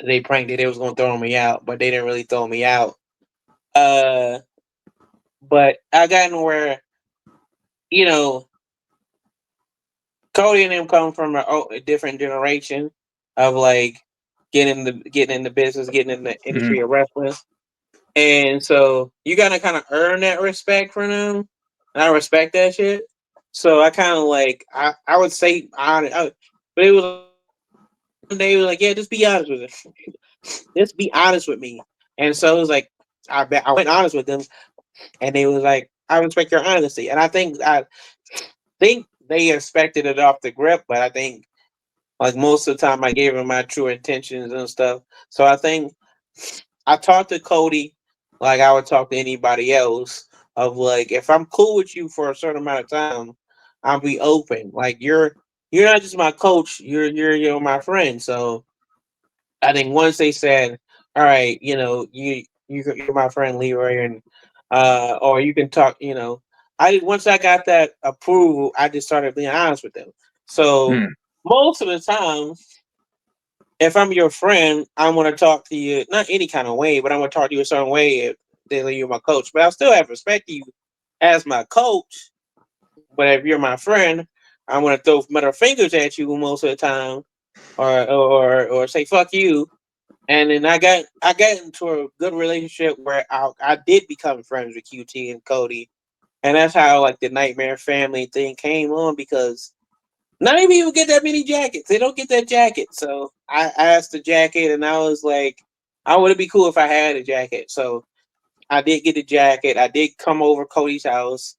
They pranked it. They was gonna throw me out, but they didn't really throw me out. Uh, but I gotten where you know Cody and them come from a different generation of like getting in the business, getting in the industry Mhm. of wrestling. And so you gotta kind of earn that respect from them, and I respect that shit. So I kind of like I would say but it was one day, was like, yeah, just be honest with it. Just be honest with me. And so it was like I went honest with them, and they was like, I respect your honesty. And I think they expected it off the grip, but I think like most of the time I gave them my true intentions and stuff. So I think I talked to Cody like I would talk to anybody else of like if I'm cool with you for a certain amount of time, I'll be open. Like you're not just my coach, you're my friend. So I think once they said, "All right, you're my friend Leroy," and or you can talk, I once I got that approval, I just started being honest with them. So Hmm. most of the time, if I'm your friend, I want to talk to you not any kind of way, but I want to talk to you a certain way if you're my coach. But I still have respect to you as my coach. But if you're my friend, I want to throw middle fingers at you most of the time, or say fuck you. And then I got into a good relationship where I did become friends with QT and Cody, and that's how like the Nightmare Family thing came on because not many people get that many jackets. They don't get that jacket. So I asked the jacket, and I was like, I would be cool if I had a jacket. So I did get the jacket. I did come over Cody's house.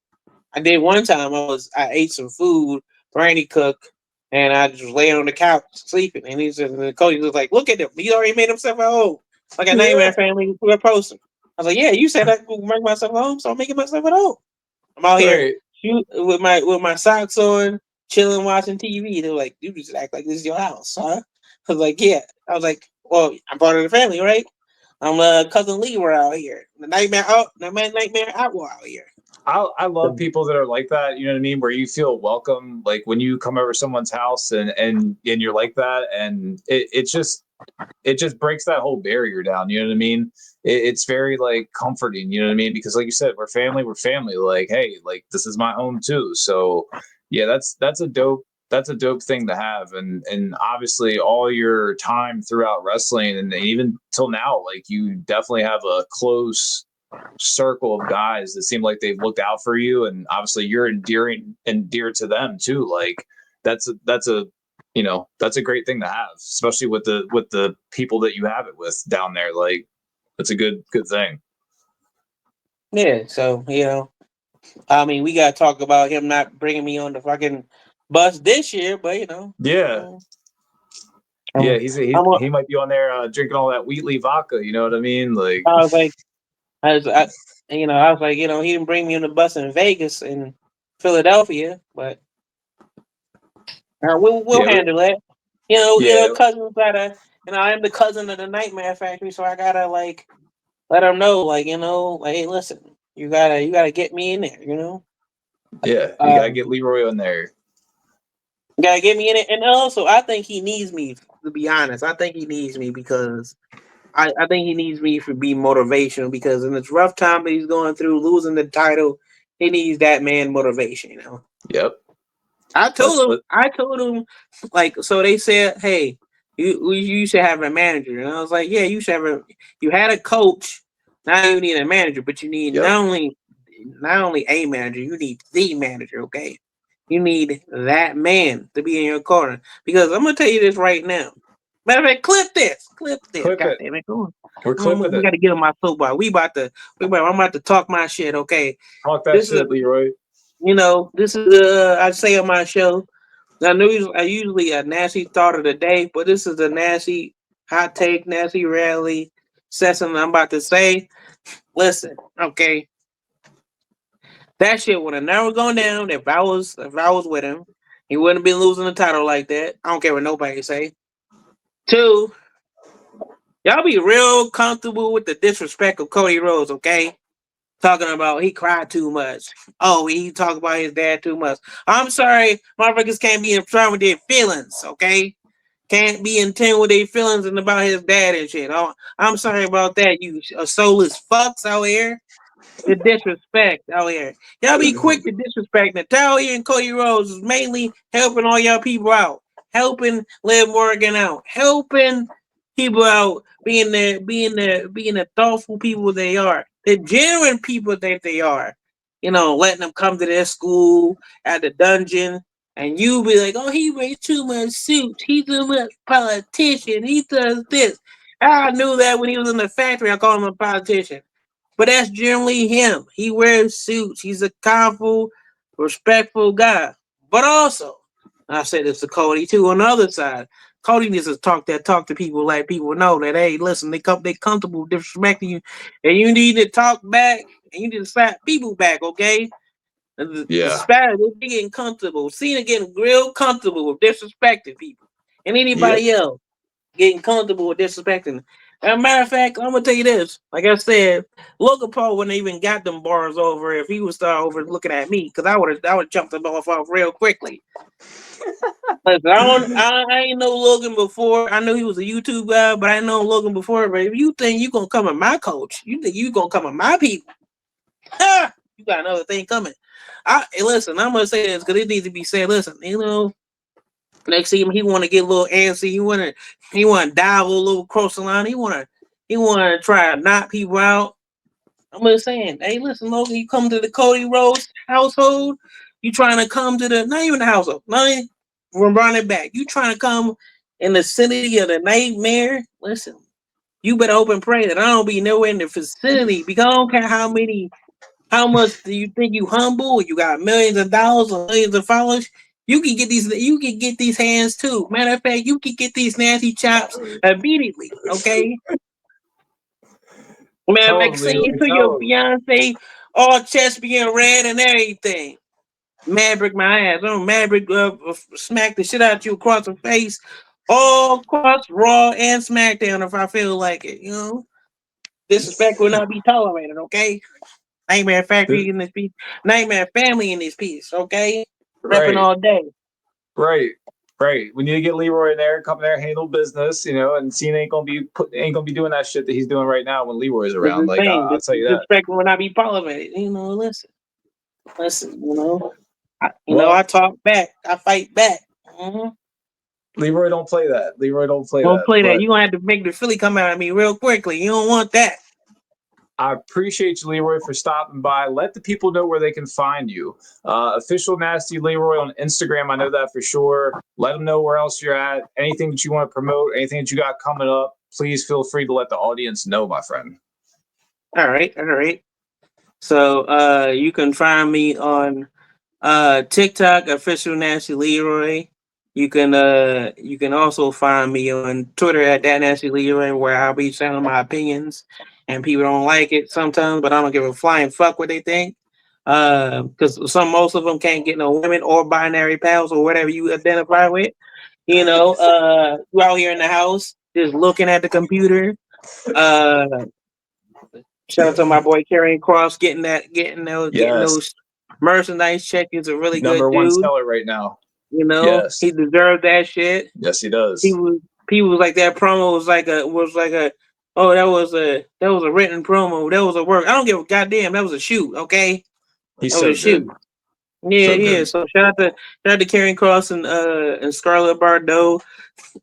I did one time. I ate some food, Randy cooked, and I just laying on the couch sleeping. And Cody was like, "Look at him. He already made himself at home, like a Nightmare Family we're posting." I was like, "Yeah, you said I could make myself at home, so I'm making myself at home." I'm out here Right. with my socks on, chilling, watching TV. They're like, "You just act like this is your house, huh?" I was like, "Yeah." I was like, "Well, I'm part of the family, right? I'm cousin Leroy out here, the nightmare outlaw out here." I love people that are like that. You know what I mean? Where you feel welcome, like when you come over someone's house and you're like that, and it just breaks that whole barrier down. You know what I mean? It's very like comforting. You know what I mean? Because like you said, we're family. We're family. Like, hey, like this is my home too. So yeah, that's a dope thing to have. And obviously all your time throughout wrestling and even till now, like you definitely have a close circle of guys that seem like they've looked out for you, and obviously you're endeared to them too. Like that's a great thing to have, especially with the people that you have it with down there. Like that's a good thing. Yeah, so I mean, we gotta talk about him not bringing me on the fucking bus this year, but Yeah, um, yeah. I'm, He's he, I'm a, he might be on there drinking all that Wheatley vodka. You know what I mean? Like, I was like, I was like, he didn't bring me on the bus in Vegas and Philadelphia, but we'll yeah, handle that. yeah, Cousins gotta, I am the cousin of the Nightmare Factory, so I gotta like let them know, like, like, hey, listen, you gotta get me in there, yeah. You gotta um, get Leroy on there. gotta get me in it, and also I think he needs me. To be honest, I think he needs me because I think he needs me for be motivational because in this rough time that he's going through, losing the title, he needs that man motivation. Yep. I Let's told him, let. I told him, like, so they said, hey, you should have a manager, and I was like, yeah, you had a coach, now you need a manager, but you need Yep. not only a manager, you need the manager, okay? You need that man to be in your corner because I'm gonna tell you this right now. Matter of fact, clip this, Clip God it. damn it, come on. We're clipping We it. got to get on my soapbox. I'm about to talk my shit. Okay, Talk that this is, shit, Leroy. this is I say on my show. I usually a nasty thought of the day, but this is a nasty hot take, nasty rally. Said something I'm about to say. Listen, okay, that shit would have never gone down if I was with him. He wouldn't have been losing the title like that. I don't care what nobody say. Two, y'all be real comfortable with the disrespect of Cody Rhodes, okay? Talking about he cried too much. Oh, he talked about his dad too much. I'm sorry, motherfuckers can't be in front with their feelings, okay? Can't be in tune with their feelings and about his dad and shit. Oh, I'm sorry about that, you soulless fucks out here. The disrespect out here. Y'all be quick to disrespect. Natalia and Cody Rhodes is mainly helping all y'all people out. Helping Liv Morgan out. Helping people out being the thoughtful people they are, the genuine people that they are. Letting them come to their school at the dungeon, and you be like, "Oh, he wears too much suits. He's too much politician. He does this." I knew that when he was in the factory. I called him a politician, but that's generally him. He wears suits. He's a calmful, respectful guy. But also, I said this to Cody too. On the other side, Cody needs to talk to people, like people know that, hey, listen, they comfortable disrespecting you, and you need to talk back, and you need to slap people back, okay? The Yeah. Spanish, they getting comfortable. Cena getting real comfortable with disrespecting people, and Yep. anybody else getting comfortable with disrespecting. As a matter of fact, I'm gonna tell you this. Like I said, Logan Paul wouldn't even got them bars over if he was start over looking at me, because I would jumped them off real quickly. Listen, I ain't know Logan before. I knew he was a YouTube guy, but I didn't know Logan before. But if you think you gonna come at my coach, you think you gonna come at my people, you got another thing coming. Listen, I'm gonna say this because it needs to be said. Listen, next thing he want to get a little antsy. He want to dive a little across the line. He want to try to knock people out. I'm just saying, hey, listen, Logan, you come to the Cody Rhodes household. You trying to come to not even the household, not even, we're running back. You trying to come in the vicinity of the nightmare? Listen, you better hope and pray that I don't be nowhere in the vicinity, because I don't care how much do you think you humble? You got millions of dollars or millions of followers. You can get these. You can get these hands too. Matter of fact, you can get these nasty chops immediately. Okay. Man, Tell like him, seeing Leroy. you to your Tell him. fiance, all chest being red and everything. Maverick, my ass. Maverick smack the shit out you across the face, all across Raw and SmackDown if I feel like it. Disrespect will not be tolerated. Okay. Nightmare Factory in this piece. Nightmare Family in this piece. Okay. Repping Right. all day. Right. Right. We need to get Leroy in there, come there, handle business, and Cena ain't gonna be doing that shit that he's doing right now when Leroy's This around. is the Like thing. I'll tell you that. Disrespect will not be tolerated. Listen. I Well, talk back. I fight back. Leroy don't play that. Leroy don't play Don't that. play that. But You're gonna have to make the Philly come out at me real quickly. You don't want that. I appreciate you, Leroy, for stopping by. Let the people know where they can find you. Official Nasty Leroy on Instagram. I know that for sure. Let them know where else you're at. Anything that you want to promote, anything that you got coming up, please feel free to let the audience know, my friend. All right. So you can find me on TikTok, official Nancy Leroy. You can also find me on Twitter at that Nancy Leroy, where I'll be sharing my opinions, and people don't like it sometimes, but I don't give a flying fuck what they think. Because most of them can't get no women or binary pals or whatever you identify with. You out here in the house just looking at the computer. Uh, Shout out to my boy Karrion Cross getting Yes. those merchandise check. Is a really good Number one dude. seller right now. He Yes. deserved that shit. Yes, he He does. was People was like that promo was like a oh that was a written promo. That was a work. I don't give a goddamn. That was a shoot. Okay, He's that was so a shoot. good. Yeah, So yeah. good. So shout out to Karrion Cross and Scarlett Bordeaux.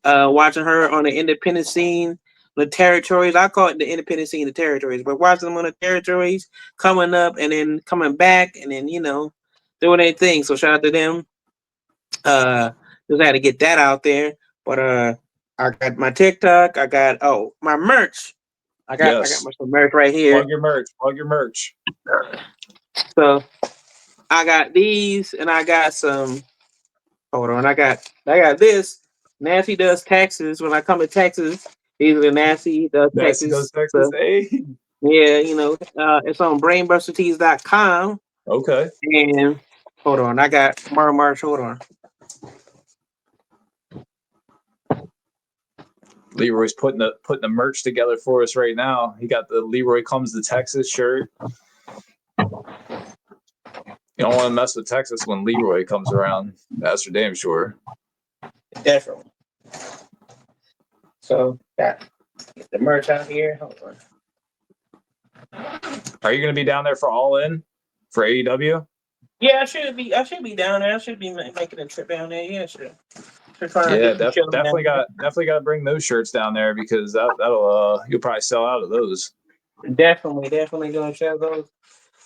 Watching her on the independent scene, the territories. I call it the independent scene, the territories. But watching them on the territories, coming up and then coming back, and then doing their thing. So shout out to them. Just had to get that out there. But I got my TikTok. I got my merch. I got Yes. my some merch right here. Plug your merch. Plug your merch. So I got these, and I got some. Hold on, I got this. Nancy does taxes. When I come to Texas, either Nancy does Nasty does Texas. Texas. So Hey. yeah, it's on brainbustertees.com. Okay. And hold on, I got March. Hold on. Leroy's putting the merch together for us right now. He got the Leroy Comes to Texas shirt. You don't want to mess with Texas when Leroy comes around. That's for damn sure. Definitely. So got the merch out here. Hold on. Are you going to be down there for All In for AEW? Yeah, I should be down there. I should be making a trip down there. Yeah, sure. Yeah, definitely got to bring those shirts down there because that'll you'll probably sell out of those. Definitely gonna show those.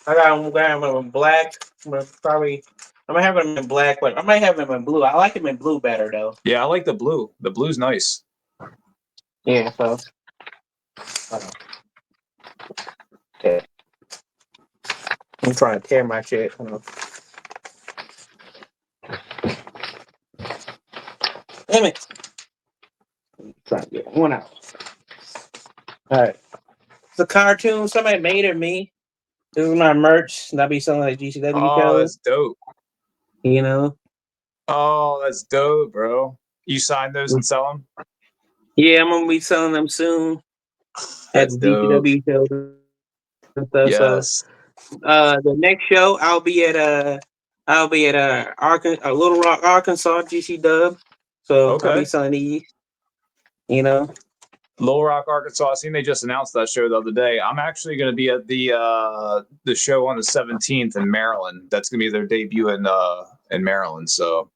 I got them in black. I'm gonna have them in black, but I might have them in blue. I like them in blue better though. Yeah, I like the blue. The blue's nice. Yeah, so okay. I'm trying to tear my shit. Damn it. Trying to get one out. All right. It's a cartoon somebody made of me. This is my merch. And I'll be selling like GCW Oh, shows. that's dope. You know? Oh, that's dope, bro. You sign those and sell them? Yeah, I'm gonna be selling them soon at That's the dope. GCW shows and stuff. Yes. So the next show I'll be at Little Rock, Arkansas, GC Dub. So I'll be Okay. selling these. You know? Little Rock, Arkansas. I seen they just announced that show the other day. I'm actually going to be at the show on the 17th in Maryland. That's going to be their debut in Maryland. So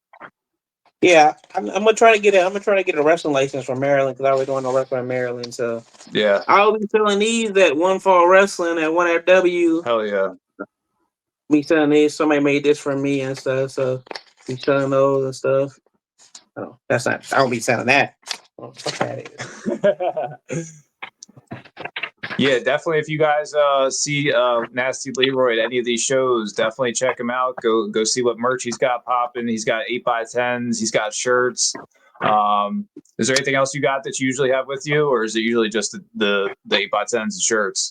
yeah, I'm gonna try to get a wrestling license from Maryland because I was doing a wrestling in Maryland. So yeah, I'll be selling these at One Fall Wrestling at 1FW. hell yeah. Be selling these. Somebody made this for me and stuff. So be selling those and stuff. Oh, that's not. I won't be selling that. Oh, fuck that is. Yeah, definitely. If you guys see Nasty Leroy at any of these shows, definitely check him out. Go see what merch he's got popping. He's got 8x10s. He's got shirts. Is there anything else you got that you usually have with you, or is it usually just the 8x10s and shirts?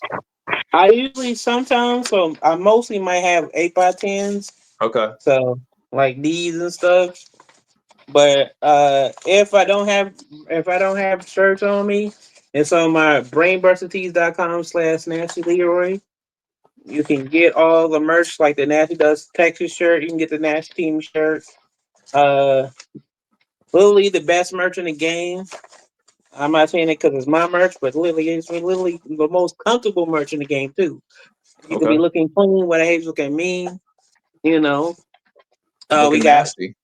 I usually sometimes, so I mostly might have 8x10s. Okay. So like these and stuff. But if I don't have shirts on me, it's on my brainburstertees.com/Nasty Leroy. You can get all the merch like the Nasty Does Texas shirt. You can get the Nasty Team shirt. Literally the best merch in the game. I'm not saying it because it's my merch, but literally it's literally the most comfortable merch in the game too. You can be looking clean, what I hate looking mean, you know. Looking We got nasty.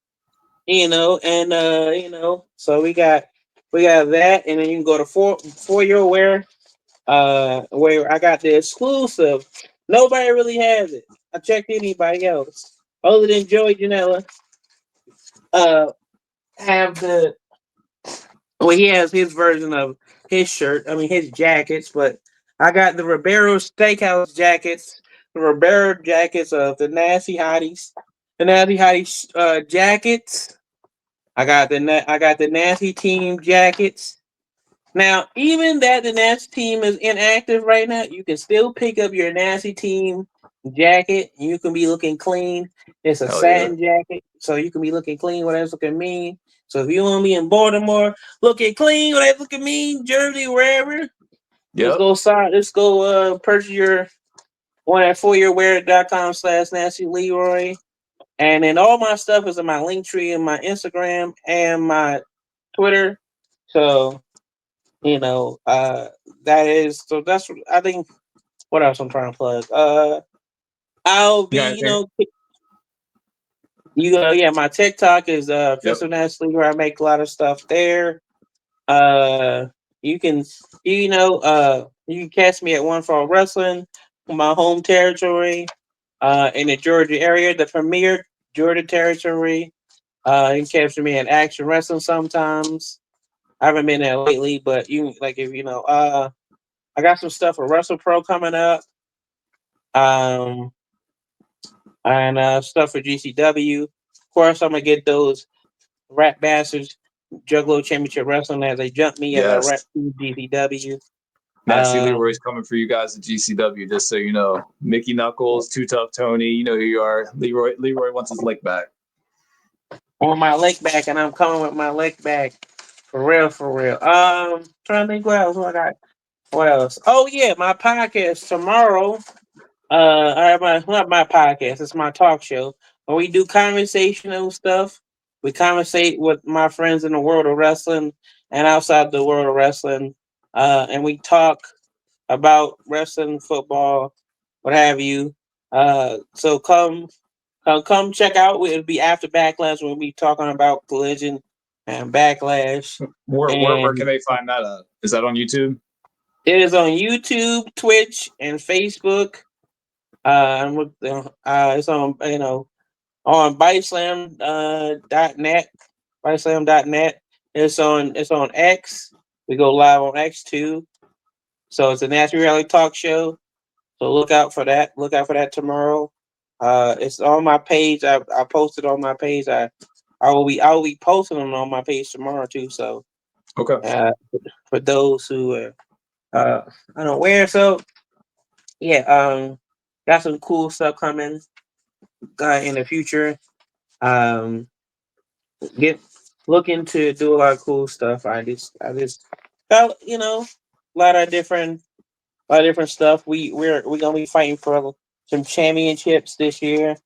so we got that, and then you can go to for your wear, where I got the exclusive. Nobody really has it. I checked anybody else other than Joey Janela. Have the he has his version of his shirt. I mean his jackets, but I got the Ribeiro Steakhouse jackets, the Ribeiro jackets of the Nasty Hotties, jackets. I got the Nasty Team jackets. Now, even that the Nasty Team is inactive right now, you can still pick up your Nasty Team jacket. You can be looking clean. It's a satin jacket, so you can be looking clean. Whatever's looking mean. So if you want to be in Baltimore, looking clean, whatever looking mean, Jersey, wherever. Let's go purchase your one at foryourwear.com/Nasty Leroy. And then all my stuff is in my link tree and my Instagram and my Twitter. So, that's I think what else I'm trying to plug. I'll be, my TikTok is Fist of Nasty Leroy. I make a lot of stuff there. You can catch me at One Fall Wrestling, my home territory, in the Georgia area, the premier Georgia territory. You can catch me at Action Wrestling sometimes. I haven't been there lately, but I got some stuff for Wrestle Pro coming up. And stuff for GCW. Of course, I'm gonna get those rat bastards Juggalo Championship Wrestling as they jump me as I rep GCW. Nasty Leroy's coming for you guys at GCW, just so you know. Mickey Knuckles, Too Tough Tony, you know who you are. Leroy wants his lick back. On my leg back, and I'm coming with my leg back. For real. Trying to think what else. What else? Oh yeah, my podcast tomorrow. Not my podcast. It's my talk show where we do conversational stuff. We conversate with my friends in the world of wrestling and outside the world of wrestling, and we talk about wrestling, football, what have you. So come check out. It'll be after Backlash. We'll be talking about Collision and Backlash. Where can And they find that at? Is that on YouTube? it is on YouTube, Twitch, and Facebook. It's on on biteslam.net, biteslam.net. It's on X. We go live on X too. So it's a national reality talk show. So look out for that. Look out for that tomorrow. It's on my page. I posted on my page. I will be posting them on my page tomorrow too. So Okay. for those who are unaware, so yeah, got some cool stuff coming in the future. Um, get looking to do a lot of cool stuff. I just felt a lot of different stuff. We're gonna be fighting for some championships this year.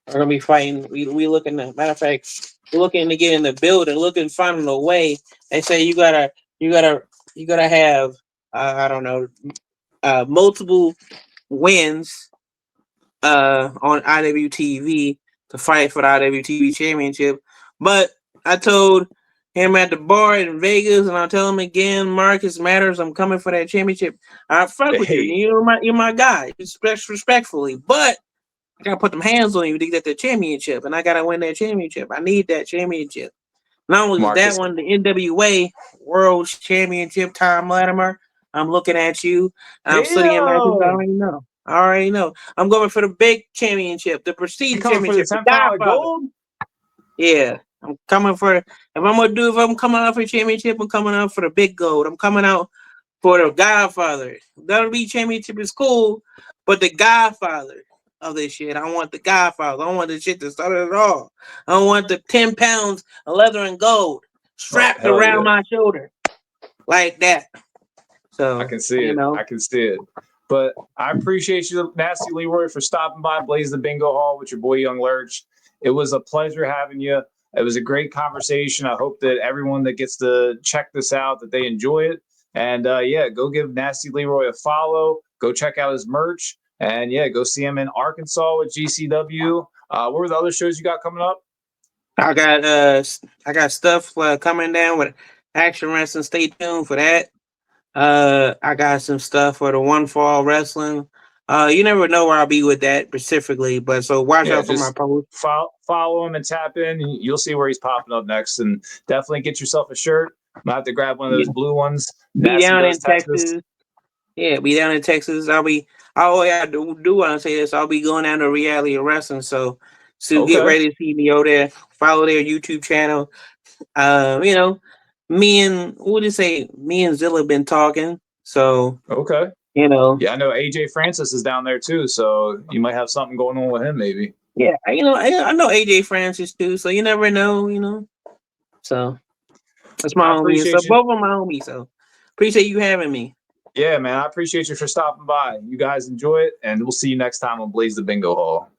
We're gonna be fighting. We looking to, matter of fact, we're looking to get in the building, looking finding a way. They say you gotta you gotta have I don't know multiple wins on IWTV to fight for the IWTV championship. But I told him at the bar in Vegas, and I'll tell him again, Marcus Matters, I'm coming for that championship. I fuck with you. Hey. You're my guy, respectfully. But I gotta put them hands on you to get that championship, and I gotta win that championship. I need that championship. Not only is that Marcus. one, the NWA World Championship, Tom Latimer. I'm looking at you. I'm studying matches. I already know. I'm going for the big championship, the You prestige coming for the championship, the 10 pound of Godfather. gold? Yeah, I'm coming for. If I'm coming out for a championship, I'm coming out for the big gold. I'm coming out for the Godfather. WWE championship is cool, but the Godfather of this shit, I want the Godfather. I want the shit that started it all. I want the 10 pounds of leather and gold strapped hell around yeah. my shoulder like that. So I can see it. I can see it. But I appreciate you, Nasty Leroy, for stopping by Blaze the Bingo Hall with your boy Young Lurch. It was a pleasure having you. It was a great conversation. I hope that everyone that gets to check this out, that they enjoy it. And yeah, go give Nasty Leroy a follow. Go check out his merch. And yeah, go see him in Arkansas with GCW. What were the other shows you got coming up? I got stuff coming down with Action Wrestling. Stay tuned for that. I got some stuff for the One Fall Wrestling. You never know where I'll be with that specifically, but so watch out for my post. Follow him and tap in. You'll see where he's popping up next, and definitely get yourself a shirt. I'm gonna have to grab one of those blue ones. Be Nasty down does in Texas. Yeah, be down in Texas. I always have to do want to say this. I'll be going down to Reality Wrestling, so get Okay. ready to see me over there. Follow their YouTube channel. Me and Zilla been talking. So Okay. Yeah, I know AJ Francis is down there too, so you might have something going on with him, maybe. Yeah, I know AJ Francis too, so you never know. So that's my I homie. So appreciate you. both of my homies. So appreciate you having me. Yeah, man, I appreciate you for stopping by. You guys enjoy it, and we'll see you next time on Blaze the Bingo Hall.